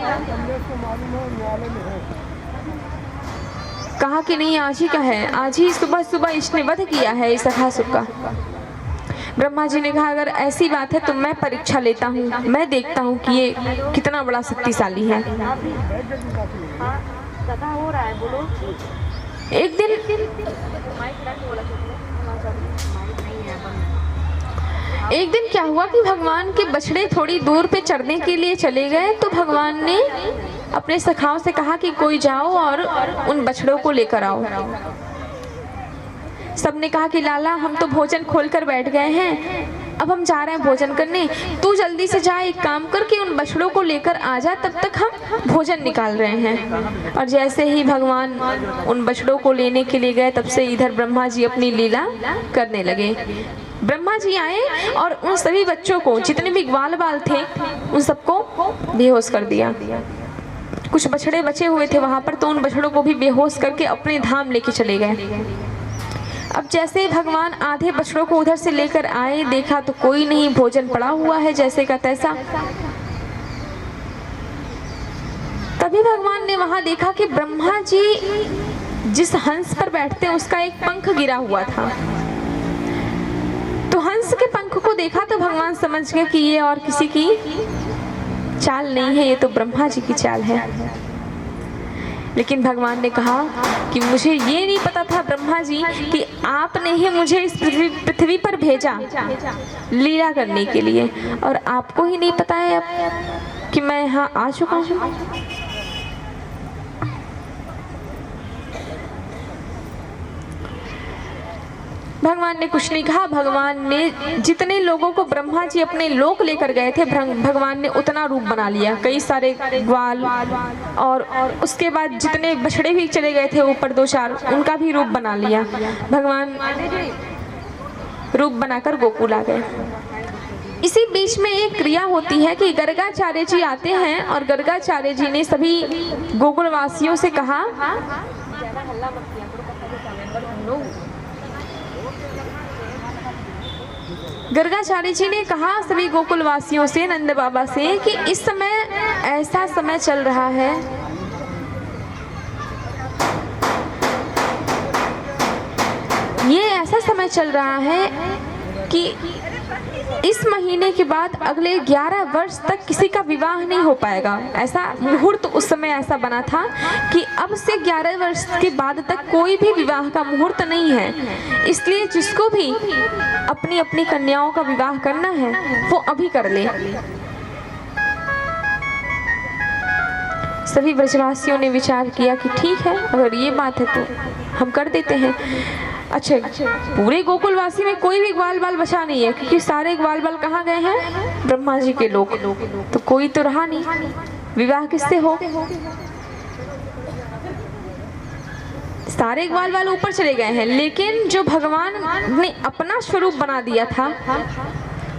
कहा कि नहीं आज ही का है, आज ही सुबह सुबह इसने वध किया है इस सखासुर का। ब्रह्मा जी ने कहा अगर ऐसी बात है तो मैं परीक्षा लेता हूँ, मैं देखता हूँ कि ये कितना बड़ा शक्तिशाली है। एक दिन क्या हुआ कि भगवान के बछड़े थोड़ी दूर पे चरने के लिए चले गए, तो भगवान ने अपने सखाओं से कहा कि कोई जाओ और उन बछड़ों को लेकर आओ। सबने कहा कि लाला हम तो भोजन खोलकर बैठ गए हैं, अब हम जा रहे हैं भोजन करने, तू जल्दी से जा, एक काम कर कि उन बछड़ों को लेकर आ जा, तब तक हम भोजन निकाल रहे हैं। और जैसे ही भगवान उन बछड़ों को लेने के लिए गए, तब से इधर ब्रह्मा जी अपनी लीला करने लगे। ब्रह्मा जी आए और उन सभी बच्चों को, जितने भी ग्वाल बाल थे, उन सबको बेहोश कर दिया। कुछ बछड़े बचे हुए थे वहां पर, तो उन बछड़ों को भी बेहोश करके अपने धाम लेके चले गए। अब जैसे ही भगवान आधे बछड़ों को उधर से लेकर आए, देखा तो कोई नहीं, भोजन पड़ा हुआ है जैसे का तैसा। तभी भगवान ने वहां देखा कि ब्रह्मा जी जिस हंस पर बैठते उसका एक पंख गिरा हुआ था। तो हंस के पंख को देखा तो भगवान समझ गए कि ये और किसी की चाल नहीं है, ये तो ब्रह्मा जी की चाल है। लेकिन भगवान ने कहा कि मुझे ये नहीं पता था ब्रह्मा जी कि आपने ही मुझे इस पृथ्वी पर भेजा लीला करने के लिए, और आपको ही नहीं पता है अब कि मैं यहाँ आ चुका हूँ। भगवान ने कुछ नहीं कहा। भगवान ने जितने लोगों को ब्रह्मा जी अपने लोक लेकर गए थे, भगवान ने उतना रूप बना लिया, कई सारे ग्वाल, और उसके बाद जितने बछड़े भी चले गए थे ऊपर 2-4, उनका भी रूप बना लिया। भगवान रूप बनाकर गोकुल आ गए। इसी बीच में एक क्रिया होती है कि गर्गाचार्य जी आते हैं, और गर्गाचार्य जी ने सभी गोकुल वासियों से कहा, गर्गाचार्य जी ने कहा सभी गोकुल वासियों से, नंद बाबा से, कि इस समय ऐसा समय चल रहा है ये ऐसा समय चल रहा है कि इस महीने के बाद अगले 11 वर्ष तक किसी का विवाह नहीं हो पाएगा। ऐसा मुहूर्त उस समय ऐसा बना था कि अब से 11 वर्ष के बाद तक कोई भी विवाह का मुहूर्त नहीं है। इसलिए जिसको भी अपनी अपनी कन्याओं का विवाह करना है वो अभी कर ले। सभी ब्रजवासियों ने विचार किया कि ठीक है, अगर ये बात है तो हम कर देते हैं। अच्छा, पूरे गोकुलवासी में कोई भी ग्वाल बाल बचा नहीं है, क्योंकि सारे ग्वाल बाल कहाँ गए हैं? ब्रह्मा जी के लोक। तो कोई तो रहा नहीं, विवाह किससे हो? सारे ग्वाल बाल ऊपर चले गए हैं। लेकिन जो भगवान ने अपना स्वरूप बना दिया था,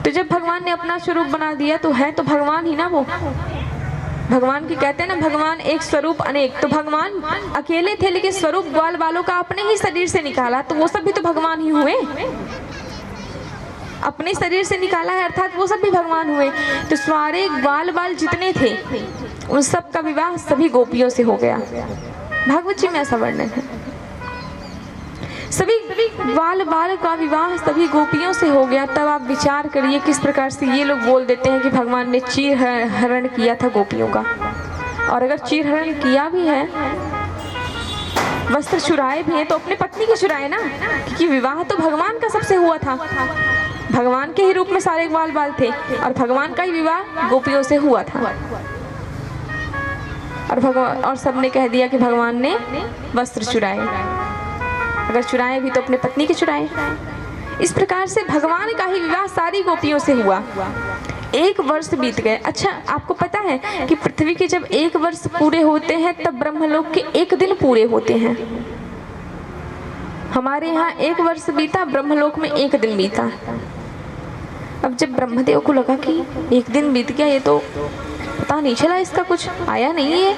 तो जब भगवान ने अपना स्वरूप बना दिया तो है तो भगवान ही ना वो। भगवान की कहते हैं ना, भगवान एक स्वरूप अनेक। तो भगवान अकेले थे, लेकिन स्वरूप ग्वाल बालों का अपने ही शरीर से निकाला, तो वो सब भी तो भगवान ही हुए। अपने शरीर से निकाला है, अर्थात वो सब भी भगवान हुए। तो सारे ग्वाल बाल जितने थे उन सब का विवाह सभी गोपियों से हो गया। भागवत जी में ऐसा वर्णन है, सभी ग्वाल बाल का विवाह सभी गोपियों से हो गया। तब आप विचार करिए किस प्रकार से ये लोग बोल देते हैं कि भगवान ने चीर हरण किया था गोपियों का। और अगर चीर हरण किया भी है, वस्त्र चुराए भी हैं, तो अपने पत्नी के चुराए ना, क्योंकि विवाह तो भगवान का सबसे हुआ था। भगवान के ही रूप में सारे ग्वाल बाल थे, और भगवान का ही विवाह गोपियों से हुआ था। और सबने कह दिया कि भगवान ने वस्त्र चुराए। अगर चुराए भी तो अपने पत्नी के चुराए। इस प्रकार से भगवान का ही विवाह सारी गोपियों से हुआ। 1 वर्ष बीत गए। अच्छा, आपको पता है कि पृथ्वी के जब 1 वर्ष पूरे होते हैं तब ब्रह्मलोक के 1 दिन पूरे होते हैं। हमारे यहाँ 1 वर्ष बीता, ब्रह्मलोक में 1 दिन बीता। अब जब ब्रह्मदेव को लगा कि 1 दिन बीत गया, ये तो पता नहीं चला, इसका कुछ आया नहीं है,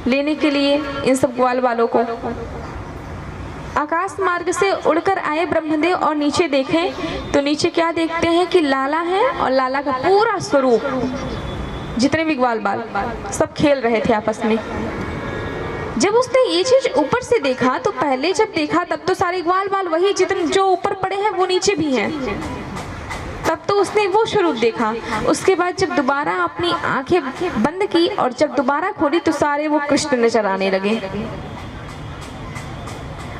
लेने के लिए इन सब ग्वाल वालों को। आकाश मार्ग से उड़कर आए ब्रह्मदेव और नीचे देखें तो नीचे क्या देखते हैं कि लाला है और लाला का पूरा स्वरूप, जितने भी ग्वाल बाल सब खेल रहे थे आपस में। जब उसने ये चीज ऊपर से देखा तो पहले जब देखा तब तो सारे ग्वाल बाल वही, जितने जो ऊपर पड़े हैं वो नीचे भी हैं, तब तो उसने वो स्वरूप देखा। उसके बाद जब दोबारा अपनी आंखें बंद की और जब दोबारा खोली तो सारे वो कृष्ण नजर आने लगे।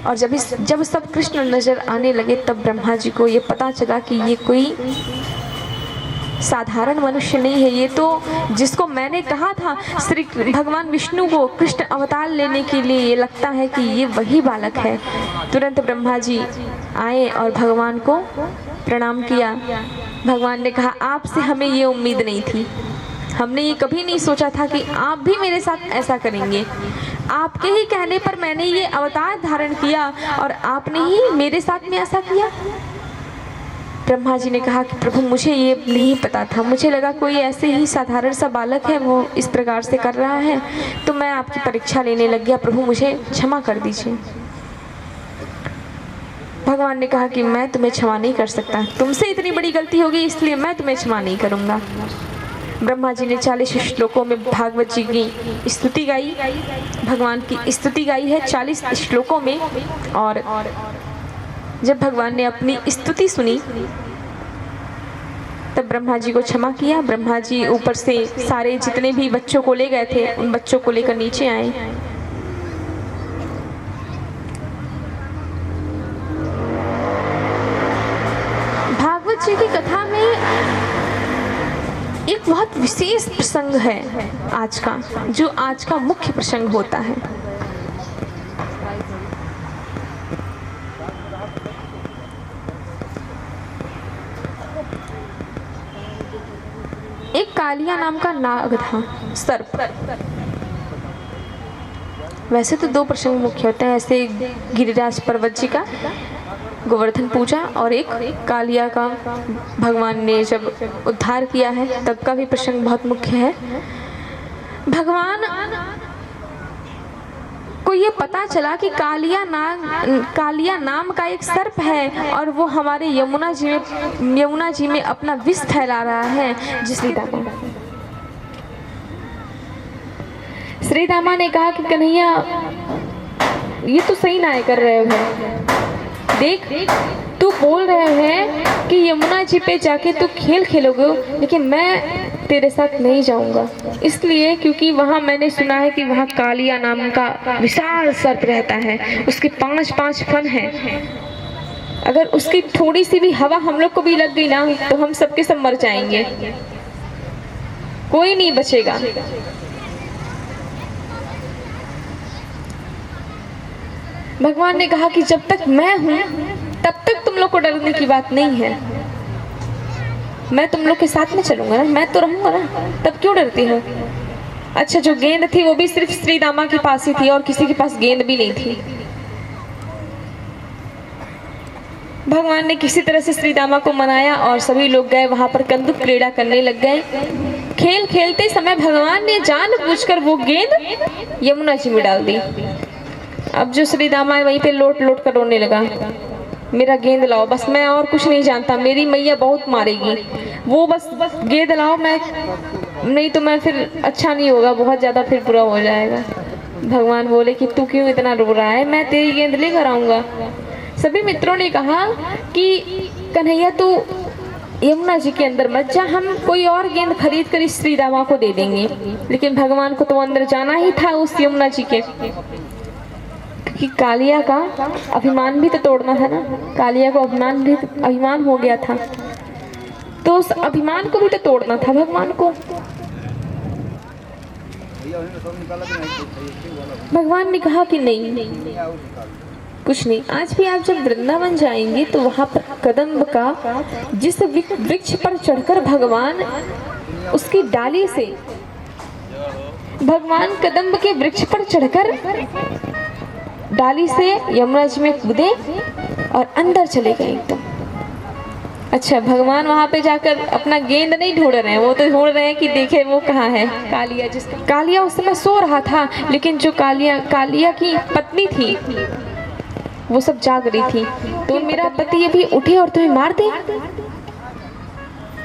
और जब सब कृष्ण नजर आने लगे तब ब्रह्मा जी को ये पता चला कि ये कोई साधारण मनुष्य नहीं है, ये तो जिसको मैंने कहा था श्री भगवान विष्णु को कृष्ण अवतार लेने के लिए, ये लगता है कि ये वही बालक है। तुरंत ब्रह्मा जी आए और भगवान को प्रणाम किया। भगवान ने कहा, आपसे हमें ये उम्मीद नहीं थी, हमने ये कभी नहीं सोचा था कि आप भी मेरे साथ ऐसा करेंगे। आपके ही कहने पर मैंने ये अवतार धारण किया और आपने ही मेरे साथ में ऐसा किया। ब्रह्मा जी ने कहा कि प्रभु मुझे ये नहीं पता था, मुझे लगा कोई ऐसे ही साधारण सा बालक है, वो इस प्रकार से कर रहा है, तो मैं आपकी परीक्षा लेने लग गया, प्रभु मुझे क्षमा कर दीजिए। भगवान ने कहा कि मैं तुम्हें क्षमा नहीं कर सकता, तुमसे इतनी बड़ी गलती होगी इसलिए मैं तुम्हें क्षमा नहीं करूँगा। ब्रह्मा जी ने 40 श्लोकों में भागवत जी की स्तुति गाई, भगवान की स्तुति गाई है 40 श्लोकों में। और जब भगवान ने अपनी स्तुति सुनी तब ब्रह्मा जी को क्षमा किया। ब्रह्मा जी ऊपर से सारे जितने भी बच्चों को ले गए थे उन बच्चों को लेकर नीचे आए। भागवत जी की कथा में एक बहुत विशेष प्रसंग है आज का, जो आज का मुख्य प्रसंग होता है। एक कालिया नाम का नाग था, सर्प। वैसे तो 2 प्रसंग मुख्य होते हैं, ऐसे गिरिराज पर्वत जी का गोवर्धन पूजा और एक कालिया का भगवान ने जब उद्धार किया है तब का भी प्रसंग बहुत मुख्य है। भगवान को ये पता चला कि कालिया नाम का एक सर्प है और वो हमारे यमुना जी में अपना विष फैला रहा है। श्री दामा ने कहा कि कन्हैया ये तो सही ना कर रहे हो, देख तू बोल रहे हैं कि यमुना जी पे जाके तू खेल खेलोगे, लेकिन मैं तेरे साथ नहीं जाऊंगा, इसलिए क्योंकि वहाँ मैंने सुना है कि वहाँ कालिया नाम का विशाल सर्प रहता है, उसके 5 फन हैं। अगर उसकी थोड़ी सी भी हवा हम लोग को भी लग गई ना तो हम सबके सब मर जाएंगे, कोई नहीं बचेगा। भगवान ने कहा कि जब तक मैं हूं तब तक तुम लोग को डरने की बात नहीं है, मैं तुम लोग के साथ में चलूंगा ना, मैं तो रहूंगा ना, तब क्यों डरती हो। अच्छा, जो गेंद थी वो भी सिर्फ श्री दामा के पास ही थी और किसी के पास गेंद भी नहीं थी। भगवान ने किसी तरह से श्री दामा को मनाया और सभी लोग गए वहां पर कंदुक क्रीड़ा करने लग गए। खेल खेलते समय भगवान ने जानबूझकर वो गेंद यमुना जी में डाल दी। अब जो श्री दामा है वहीं पे लोट लोट कर रोने लगा, मेरा गेंद लाओ, बस मैं और कुछ नहीं जानता, मेरी मैया बहुत मारेगी, वो बस गेंद लाओ, मैं नहीं तो मैं फिर अच्छा नहीं होगा, बहुत ज़्यादा फिर बुरा हो जाएगा। भगवान बोले कि तू क्यों इतना रो रहा है, मैं तेरी गेंद लेकर आऊँगा। सभी मित्रों ने कहा कि कन्हैया तू यमुना जी के अंदर मत जा, हम कोई और गेंद खरीद कर इस श्री दामा को दे देंगे। लेकिन भगवान को तो अंदर जाना ही था उस यमुना जी के, कि कालिया का अभिमान भी तो तोड़ना था ना, कालिया को अभिमान हो गया था, तो उस अभिमान को भी तो तोड़ना था भगवान को। भगवान ने कहा कि नहीं, कुछ नहीं, आज भी आप जब वृंदावन जाएंगे तो वहां पर कदम्ब का जिस वृक्ष पर चढ़कर भगवान उसकी डाली से, भगवान कदम्ब के वृक्ष पर चढ़कर डाली से यमुना जी में कूदे और अंदर चले गए एकदम। अच्छा, भगवान वहाँ पे जाकर अपना गेंद नहीं ढूंढ रहे हैं, वो तो ढूंढ रहे हैं कि देखे वो कहाँ है कालिया। कालिया उस समय सो रहा था, लेकिन जो कालिया की पत्नी थी वो सब जाग रही थी। तो मेरा पति अभी उठे और तुम्हें मार दे।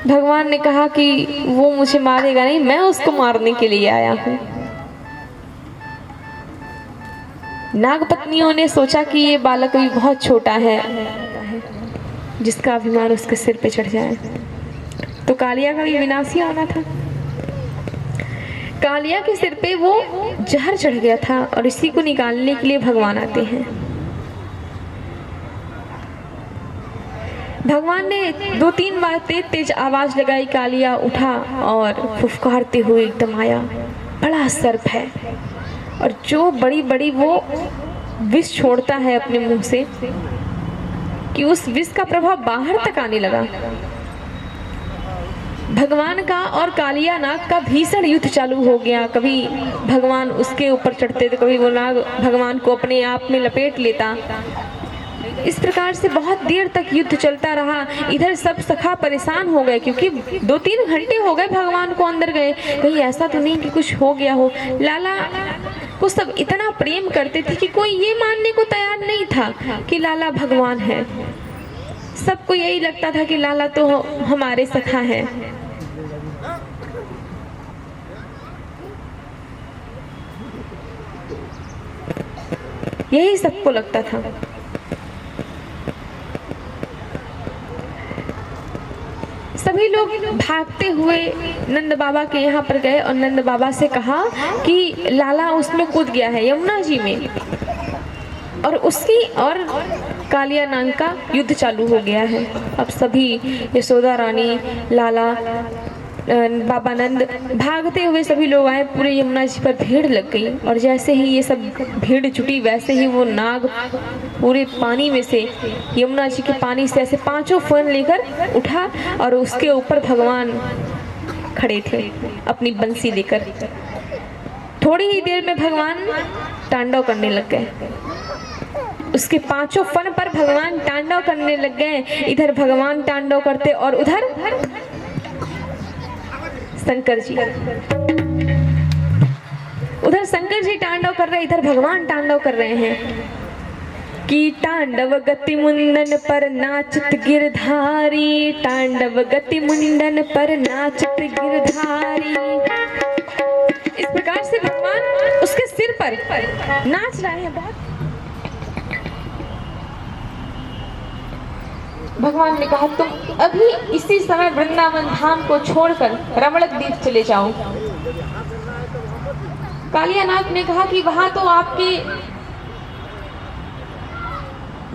भगवान ने कहा कि वो मुझे मारेगा नहीं, मैं उसको मारने के लिए आया हूँ। नागपत्नियों ने सोचा कि ये बालक भी बहुत छोटा है, जिसका अभिमान उसके सिर पे चढ़ जाए। तो कालिया का भी विनाश ही होना था। कालिया के सिर पे वो जहर चढ़ गया था और इसी को निकालने के लिए भगवान आते हैं। भगवान ने 2-3 बार तेज तेज आवाज लगाई। कालिया उठा और फुफकारते हुए एकदम आया। बड़ा सर्प है और जो बड़ी बड़ी वो विष छोड़ता है अपने मुंह से कि उस विष का प्रभाव बाहर तक आने लगा। भगवान का और कालिया नाग का भीषण युद्ध चालू हो गया। कभी भगवान उसके ऊपर चढ़ते तो कभी वो नाग भगवान को अपने आप में लपेट लेता। इस प्रकार से बहुत देर तक युद्ध चलता रहा। इधर सब सखा परेशान हो गए क्योंकि 2-3 घंटे हो गए भगवान को अंदर गए, कहीं ऐसा तो नहीं कि कुछ हो गया हो। लाला को सब इतना प्रेम करते थे कि कोई ये मानने को तैयार नहीं था कि लाला भगवान है। सबको यही लगता था कि लाला तो हमारे सखा हैं। यही सबको लगता था। सभी लोग भागते हुए नंद बाबा के यहाँ पर गए और नंद बाबा से कहा कि लाला उसमें कूद गया है यमुना जी में, और उसकी और कालिया नाग का युद्ध चालू हो गया है। अब सभी यशोदा रानी, लाला, बाबा नंद भागते हुए सभी लोग आए। पूरे यमुना जी पर भीड़ लग गई और जैसे ही ये सब भीड़ जुटी वैसे ही वो नाग पूरे पानी में से, यमुना जी के पानी से ऐसे 5 फन लेकर उठा और उसके ऊपर भगवान खड़े थे अपनी बंसी लेकर। थोड़ी ही देर में भगवान तांडव करने लग गए। उसके 5 फन पर भगवान तांडव करने लग गए। इधर भगवान तांडव करते और उधर शंकर जी, उधर शंकर जी तांडव कर रहे, इधर भगवान तांडव कर रहे हैं कि तांडव गति मुंडन पर नाचत गिरधारी, तांडव गति मुंडन पर नाचत गिरधारी। इस प्रकार से भगवान उसके सिर पर नाच रहे हैं। बहुत भगवान ने कहा तुम अभी इसी समय वृंदावन धाम को छोड़कर रमणक द्वीप चले जाओ। कालिया नाग ने कहा कि वहां तो आपके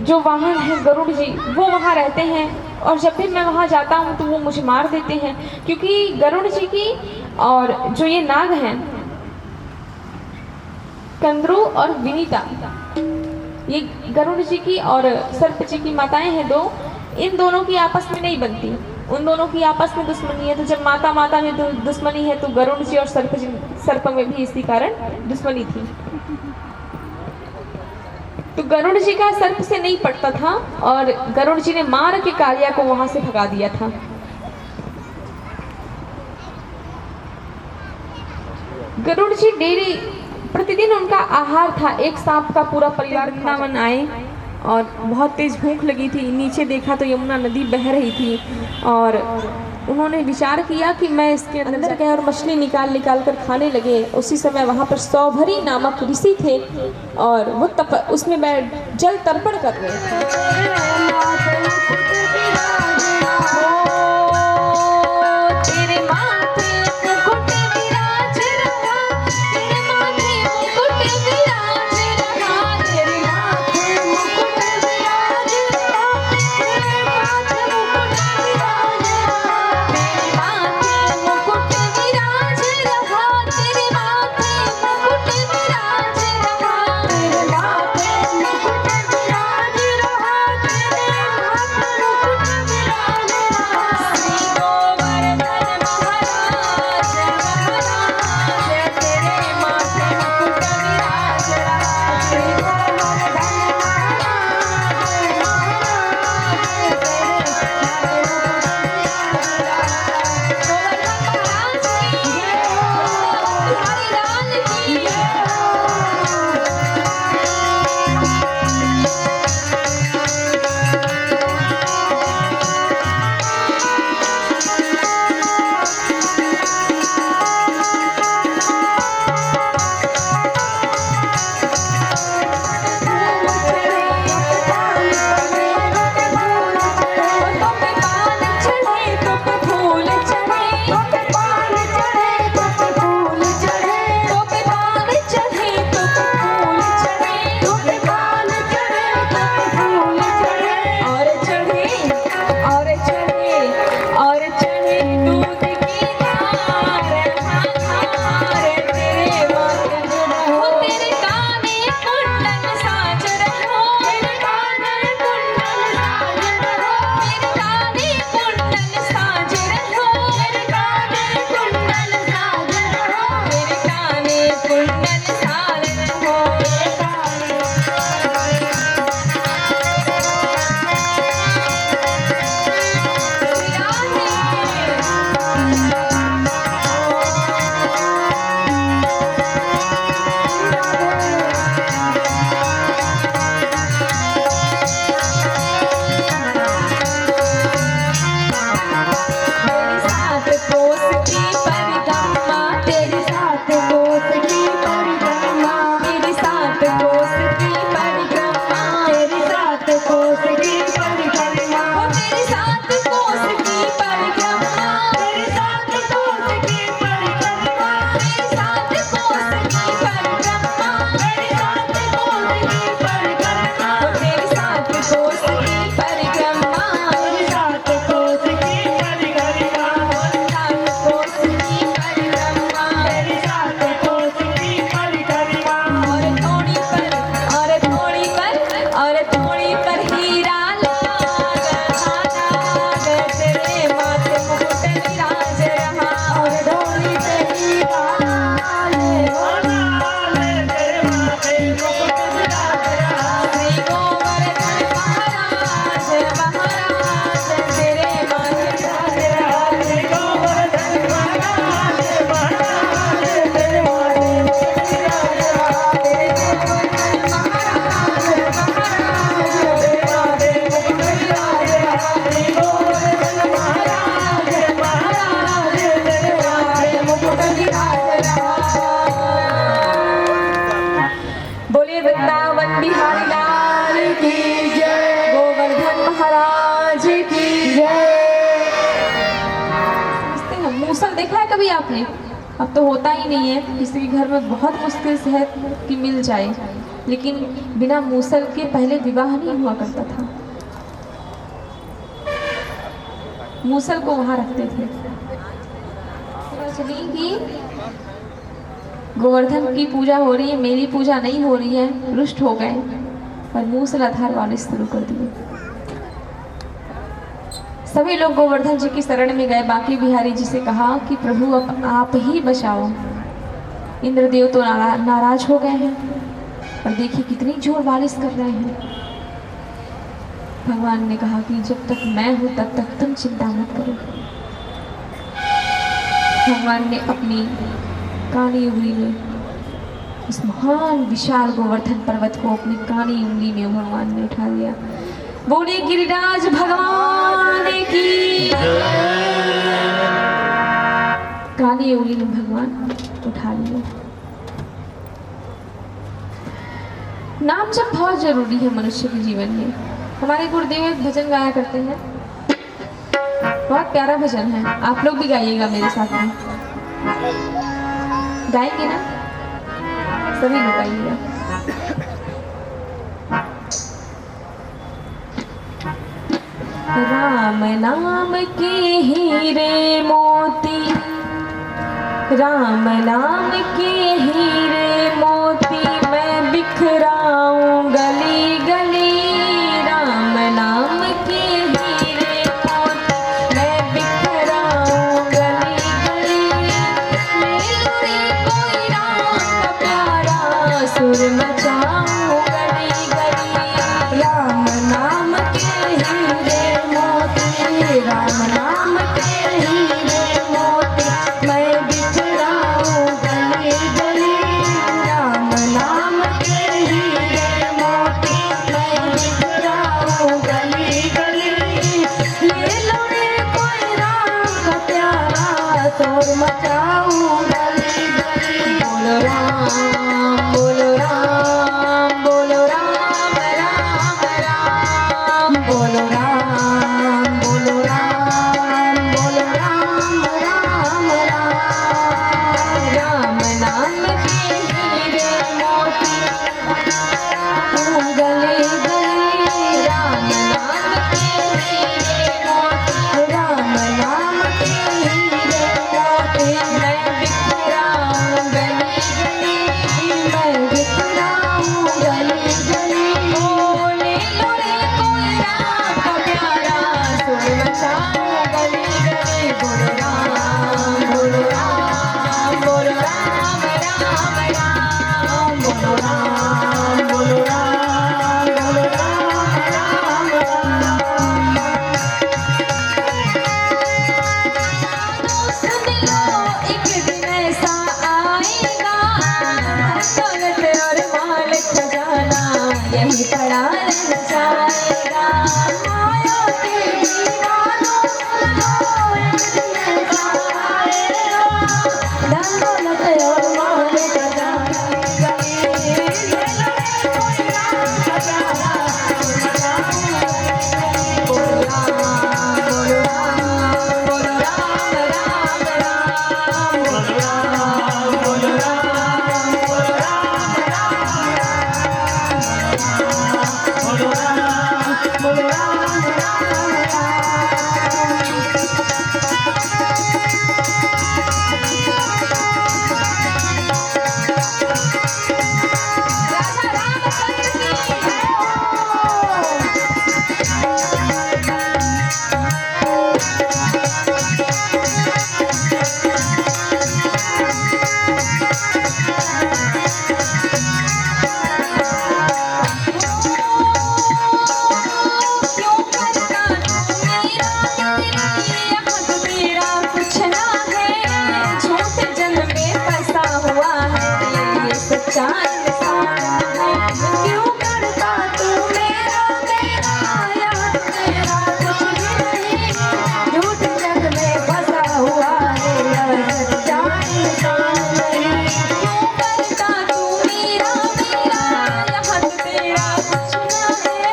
जो वाहन है गरुड़ जी वो वहां रहते हैं और जब भी मैं वहां जाता हूं तो वो मुझे मार देते हैं, क्योंकि गरुड़ जी की और जो ये नाग हैं कंद्रू और विनीता, ये गरुड़ जी की और सर्प जी की माताएं हैं दो। इन दोनों की आपस में नहीं बनती, उन दोनों की आपस में दुश्मनी है। तो जब माता माता में दुश्मनी है तो गरुड़ जी और सर्प में भी इसी कारण दुश्मनी थी। तो गरुड़ जी का सर्प से नहीं पटता था और गरुड़ जी ने मार के कालिया को वहां से भगा दिया था। गरुड़ जी डेली प्रतिदिन उनका आहार था एक सांप का। पूरा परिवार वृंदावन आए और बहुत तेज भूख लगी थी। नीचे देखा तो यमुना नदी बह रही थी और उन्होंने विचार किया कि मैं इसके अंदर गए और मछली निकाल कर खाने लगे। उसी समय वहाँ पर सौभरी नामक ऋषि थे और वो उसमें जल तर्पण कर रहे थे। लिया आपने? अब तो होता ही नहीं है, किसी के घर में बहुत मुश्किल से है कि मिल जाए, लेकिन बिना मूसल के पहले विवाह नहीं हुआ करता था। मूसल को वहाँ रखते थे। चली कि गोवर्धन की पूजा हो रही है, मेरी पूजा नहीं हो रही है, रुष्ट हो गए और मूसलाधार बारिश शुरू कर दिए। सभी लोग गोवर्धन जी की शरण में गए। बांके बिहारी जी से कहा कि प्रभु अब आप ही बचाओ, इंद्रदेव तो नाराज हो गए हैं और देखिए कितनी जोर बारिश कर रहे हैं। भगवान ने कहा कि जब तक मैं हूँ तब तक तुम चिंता मत करो। भगवान ने अपनी काली उंगली में उस महान विशाल गोवर्धन पर्वत को अपनी काली उंगली में भगवान ने उठा लिया। बोलिए गिरिराज भगवान की। काली उंगली में भगवान उठा लिया। नाम जप बहुत जरूरी है मनुष्य के जीवन में। हमारे गुरुदेव एक भजन गाया करते हैं, बहुत प्यारा भजन है, आप लोग भी गाइएगा मेरे साथ में। गाएंगे ना? सभी लोग गाइएगा। राम नाम के हीरे मोती, राम नाम के हीरे मोती मैं बिखराऊं गली गली। राम नाम के हीरे मोती मैं बिखराऊं गली गली। मेरे कोई राम का प्यारा सुर मचाऊं गली गली। राम नाम के हीरे मोती, राम नाम के हीरे मोती मैं बिखराऊं गली गली। राम नाम के हीरे मोती मैं बिखराऊं गली गली। ले लो रे कोई राम का प्यारा शोर मचाऊं गली गली। बोलो राम, बोलो राम, बोलो राम राम राम। बोलो राम, बोलो राम, बोलो राम राम राम। राम नाम के हीरे मोती गली गली। राम नाम के हीरे मोती, राम नाम के हीरे मोती मैं बिखराऊं गली गली। मैं बिखराऊं गली गली। बोले लो रे कोई राम का प्यारा सुर मचाऊं गली गली। बोलो राम, बोलो राम, बोलो राम राम राम। बोलो राम, बोलो राम, बोलो राम राम राम। सुन लो एक दिन ऐसा आएगा, दौलत और माल खजाना यही पड़ा रह जाएगा। माया के दीवानों सुन लो एक दिन ऐसा आएगा, दौलत और माल खजाना यही। ले लो रे कोई राम का प्यारा सुर मचाऊं गली गली। बोलो राम, बोलो राम, बोलो राम राम राम। बोलो राम, बोलो राम, बोलो राम राम राम। बोलो राम, बोलो राम राम राम। राजा रामचंद्र की जय हो। क्यों करता तू मेरा तेरी हक तेरा कुछ ना है। झूठ जन्म में फंसा हुआ है, ये सच्चा इंसान है। क्यों करता तू मेरा हक तेरा कुछ भी नहीं। झूठ जन्म में फंसा हुआ है, यह सच्चा इंसान नहीं। क्यों करता तू मेरा हक तेरा कुछ ना है।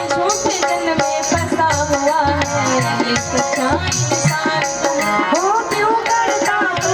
झूठ जन्म में फंसा हुआ है, ये सच्चा इंसान हो। क्यों करता तू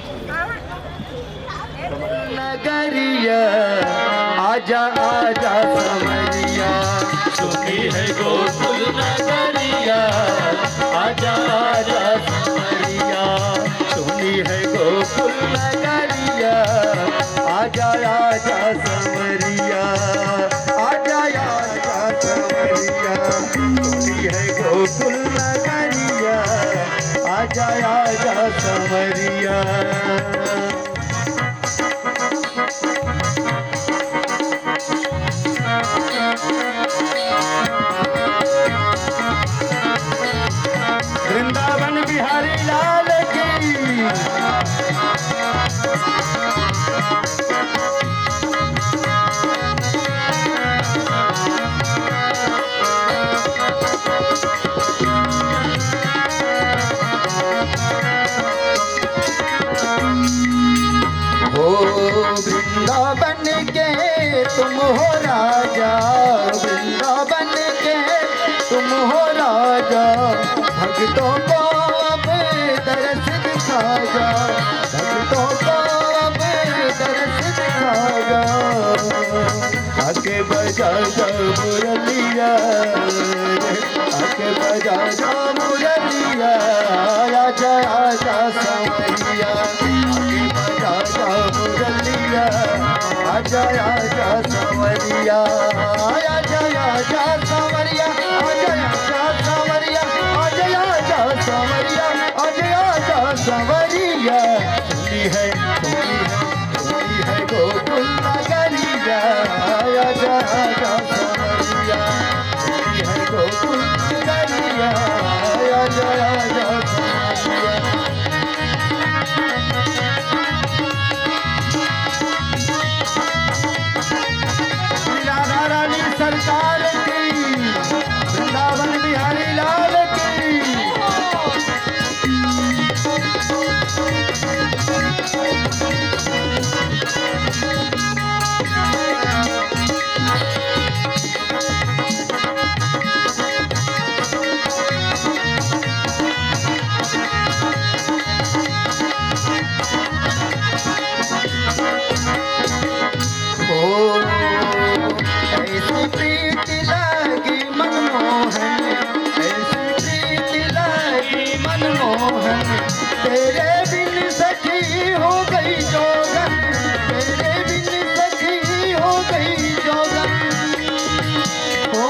नगरिया आजा आजा समरिया, सुनी है गोकुल नगरिया आजा आजा समरिया, सुनी है गोकुल नगरिया आजा आजा समरिया, आजा आजा समरिया, सुनी है गोकुल नगरिया आजा आजा समरिया। वृंदावन बिहारी लाल की, हो वृंदावन के तुम हो राजा, वृंदावन के तुम हो राजा, भक्तों को अब दर्श दिखा जा, भक्तों को अब दर्श दिखा जा, आके बजा जा मुरलिया, आके बजा जा मुरलिया, आजा आजा समरिया, आके बजा जा मुरलिया, आजा आजा समरिया, आजा आजा समरिया, आजा आजा समरिया, आजा आजा समरिया, आजा आजा समरिया, सुनी है गोकुल नगरिया आजा आजा समरिया, सुनी है गोकुल नगरिया आजा आजा समरिया। राधा रानी सरकार की, वृंदावन बिहारी लाल की। ऐसी प्रीति लगी मनमोहन, ऐसी प्रीति लगी मनमोहन, तेरे बिन सखी हो गई जोगन, तेरे बिन सखी हो गई जोगन, ओ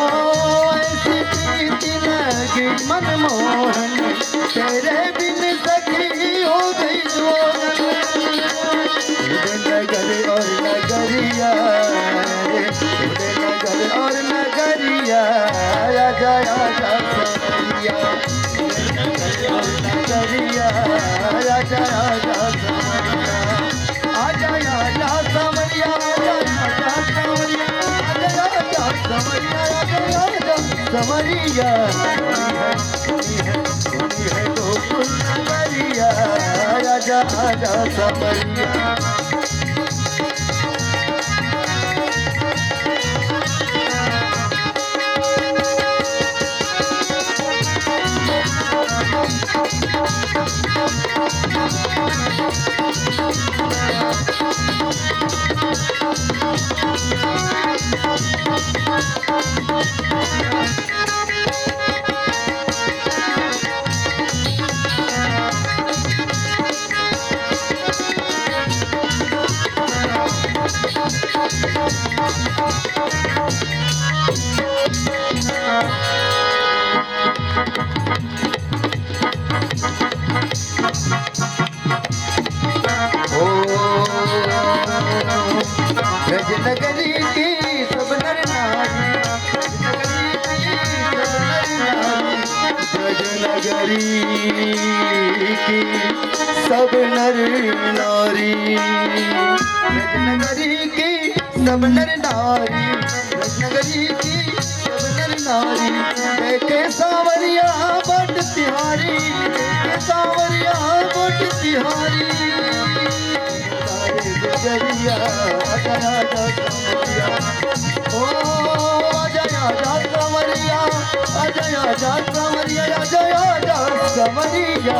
ऐसी प्रीति लगी मनमोहन, तेरे बिन सखी हो गई जोगन, नगर और नगरिया, नगर और नगरिया आजा आजा समरिया, नगरिया आजा आजा समरिया, आजा आजा समरिया, आजा आजा समरिया, आजा आजा समरिया, आजा आजा समरिया, सुनी है गोकुल नगरिया आजा आजा समरिया। ब्रजनगरी की सब नर नारी, ब्रजनगरी की सब नर नारी, ब्रजनगरी की सब नर नारी, ब्रजनगरी की सब नर नारी, देखे सावरिया बट तिहारी, देखे सावरिया बट तिहारी, गुजरिया आजा आजा समरिया, ओ आजा आजा समरिया, आजा आजा समरिया, आजा आजा समरिया,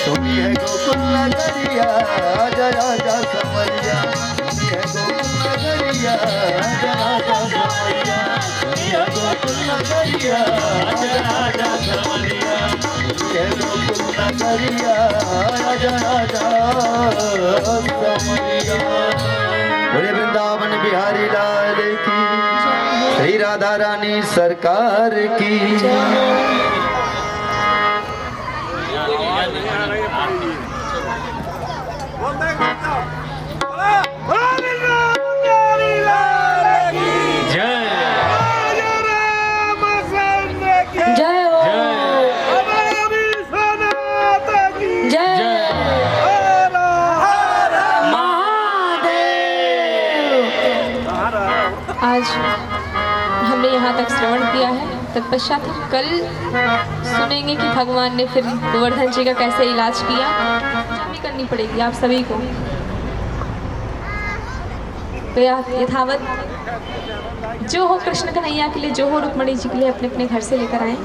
सुनी है गोकुल नगरिया आजा राजा समरिया है गोकुल नगरिया आजा राजा समरिया है गोकुल नगरिया आजा राजा समरिया है गोकुल नगरिया आजा राजा समरिया। बोले वृंदावन बिहारी लाल की, श्री राधा रानी सरकार की। जय हो जय आज हमने यहाँ तक श्रवण किया है। तत्पश्चात हम कल सुनेंगे कि भगवान ने फिर गोवर्धन जी का कैसे इलाज किया, जो भी करनी पड़ेगी आप सभी को। तो यथावत जो हो कृष्ण कन्हैया के लिए, जो हो रुक्मणी जी के लिए अपने अपने घर से लेकर आए,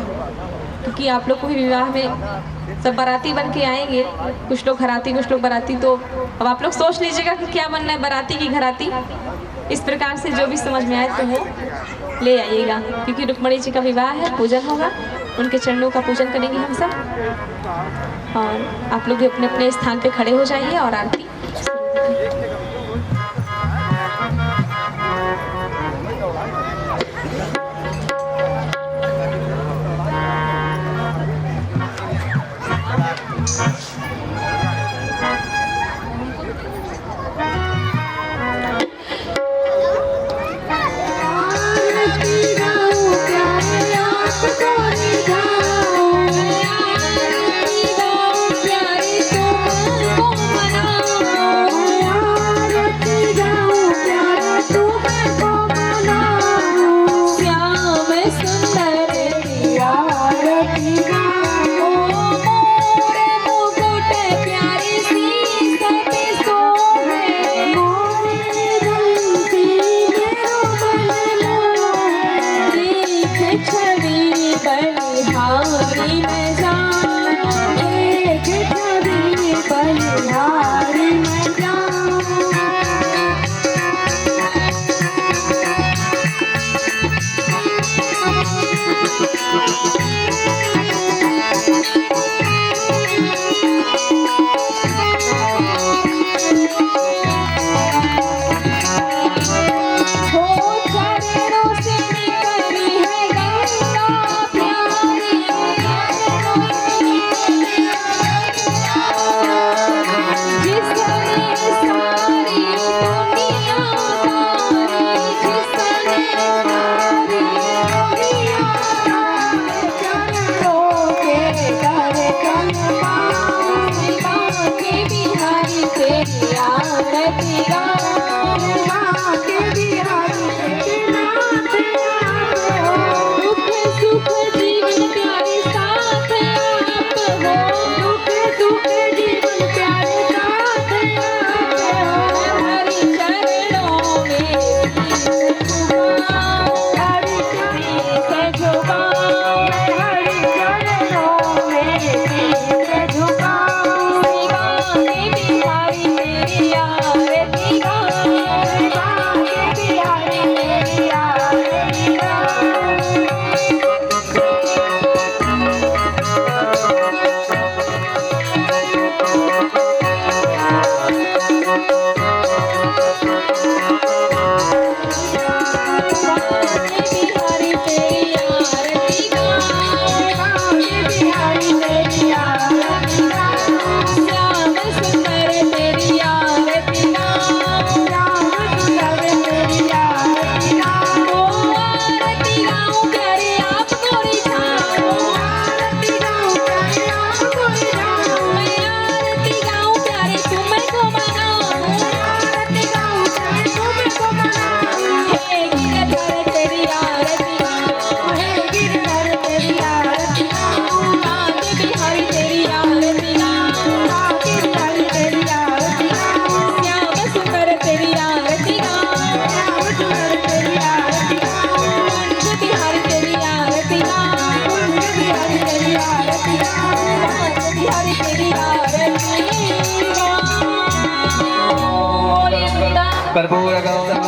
क्योंकि आप लोग को भी विवाह में सब बाराती बन के आएंगे, कुछ लोग घराती कुछ लोग बाराती। तो अब आप लोग सोच लीजिएगा कि क्या बनना है, बाराती की घराती। इस प्रकार से जो भी समझ में आए तो वो ले आइएगा, क्योंकि रुक्मणी जी का विवाह है, पूजन होगा, उनके चरणों का पूजन करेंगे हम सब। और आप लोग भी अपने अपने स्थान पे खड़े हो जाइए और आरती। बिहारी तेरी आरती कर्पूरगौरं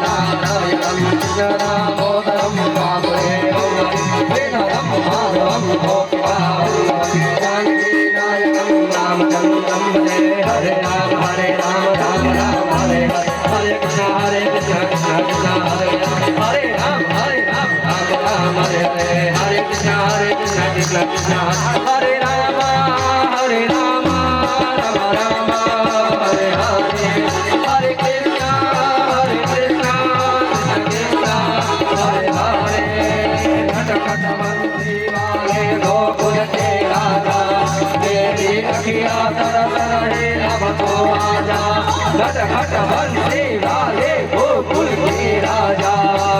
नारायणं कृष्णदामोदरं वासुदेवं श्रीधरं माधवं जानकीनायकं रामचन्द्रं भजे हरे राम राम राम हरे हरे हरे कृष्ण कृष्ण कृष्ण हरे हरे राम राम हरे हरे हरे कृष्ण कृष्ण कृष्ण हरे राम राम राम हरे हरे हरे कृष्ण कृष्ण कृष्ण हरे हरे घट घट बंसी वाले गोकुल के राजा तेरी अखियाँ तरस रहे अब तो आजा घट घट बंसी वाले गोकुल के राजा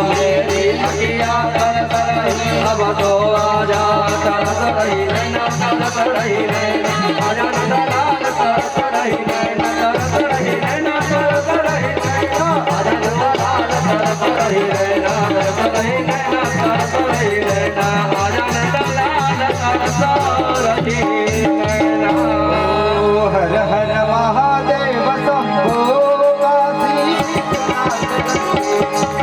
मेरी अखियाँ तरस रही अब तो आजा तरस रही नैना तरस रही नैना आजा नंदलाल तरस रही नैना तरस रही नैना तरस रही नैना आजा नंदलाल तरस रही नैना तरस रही नैना तरस रही नैना आजा नंदलाल तरस रही नैना। हर हर महादेव शंभो काशी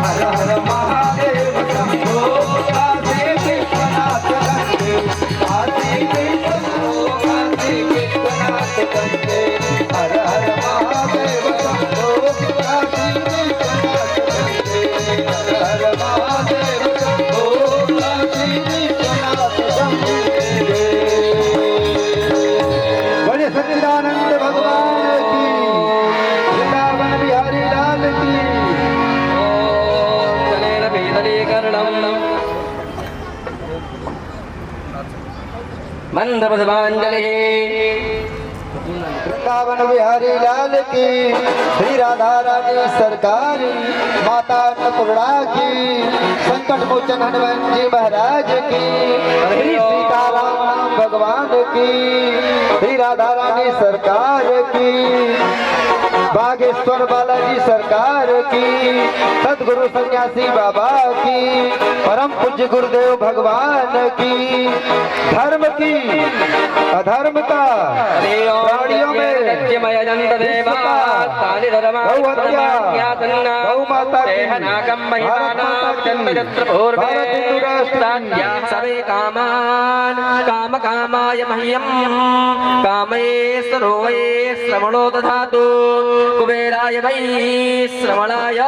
हर हर महादेव शंभो काशी विश्वनाथ गंगे काशी विश्वनाथ गंगे हर हर महादेव शंभो काशी विश्वनाथ गंगे हर हर महादेव शंभो काशी विश्वनाथ गंगे। बड़े सच्चिदानंद भगवान की वृंदावन बिहारी लाल की जलेन पीतलीकरणं मंदमधुमांजलिः वृंदावन बिहारी लाल की श्री राधा रानी सरकार माता अन्नपूर्णा की संकट मोचन हनुमान जी महाराज की श्री सीताराम भगवान की श्री राधा रानी सरकार की बागेश्वर बालाजी सरकार की सदगुरु सन्यासी बाबा की परम पूज्य गुरुदेव भगवान की धर्म की अधर्म का प्राणियों में सवे कामान काम कामाय मह्यम कामेश्वरो वै श्रवणो दधातु कुबेराय वै श्रवणाय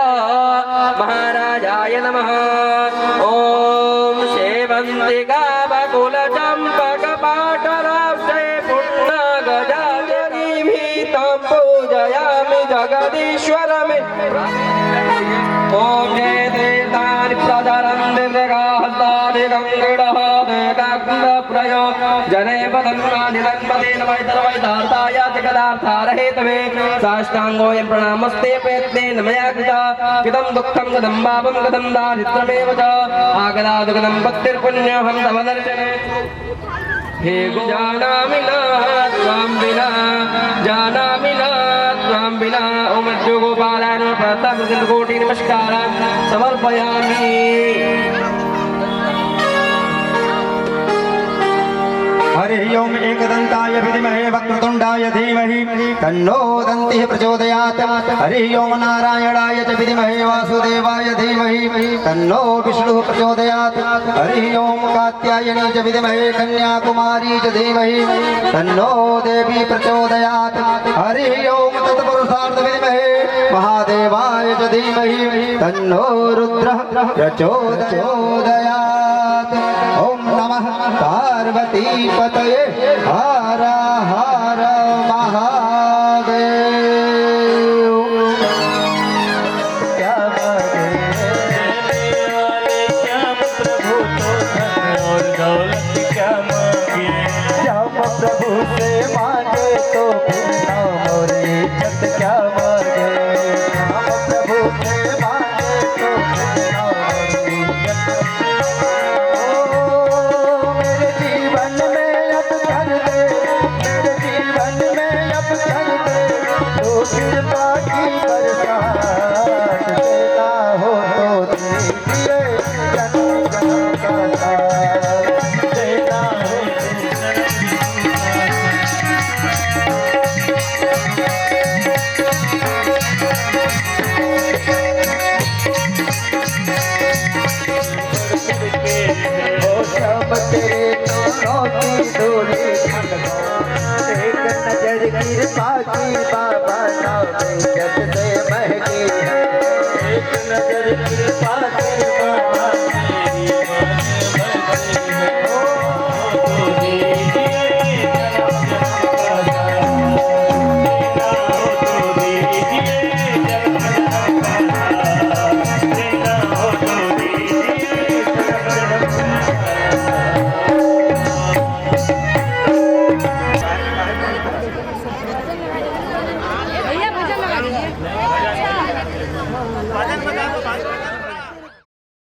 महाराजाय नमः। ओम सेवन्तिका बकुल चंपक पाटलाब्धे पुण्य गजाजनीभीतं पूजयामि जगदीश्वरमे। ओम जय देवतानि प्रजारन्दिर्गाहतानि गङ्गडः देवकाकुन्दप्रयो जने पदन्मानिलन्मदेन वैतरवैतार्थाय जगदार्थारहेतवे साष्टाङ्गोऽयं प्रणामस्ते प्रयत्नेन मया कृता कृतं दुःखं कथं पापं कथं दारिद्र्यमेव च आगदादुगतं भक्तिर्पुण्यहं तव दर्शने हे जानामि न त्वां विना जानामि न त्वां विना ओम गोपालाय प्रथमकोटि नमस्कारान् समर्पयामि। हरि ओम एकदन्ताय विद्महे वक्रतुण्डाय धीमहि तन्नो दन्तिः प्रचोदयात्। हरि ओम नारायणाय च विद्महे वासुदेवाय धीमहि तन्नो विष्णुः प्रचोदयात्। हरि ओम कात्यायनी च विद्महे कन्याकुमारी च धीमहि तन्नो देवी प्रचोदयात्। हरि ओम तत्पुरुषार्थ विद्महे महादेवाय च धीमहि तन्नो रुद्रः प्रचोदयात्। ओम नमः पार्वती पतये हर हर महादेव। श्याम प्रभु तो धन और दौलत क्या मांगे, श्याम प्रभु से मांगे तो नाम और इज्जत क्या मांगे। श्याम प्रभु से मांगे तो नाम और इज्जत। मेरे जीवन में अब कर दे, मेरे जीवन में अब कर दे तो कृपा की बरसात देना हो तो दीजिए जन्म जन्म का साथ देना हो। कृपा की बाबा नाम जग से महकी है। एक नजर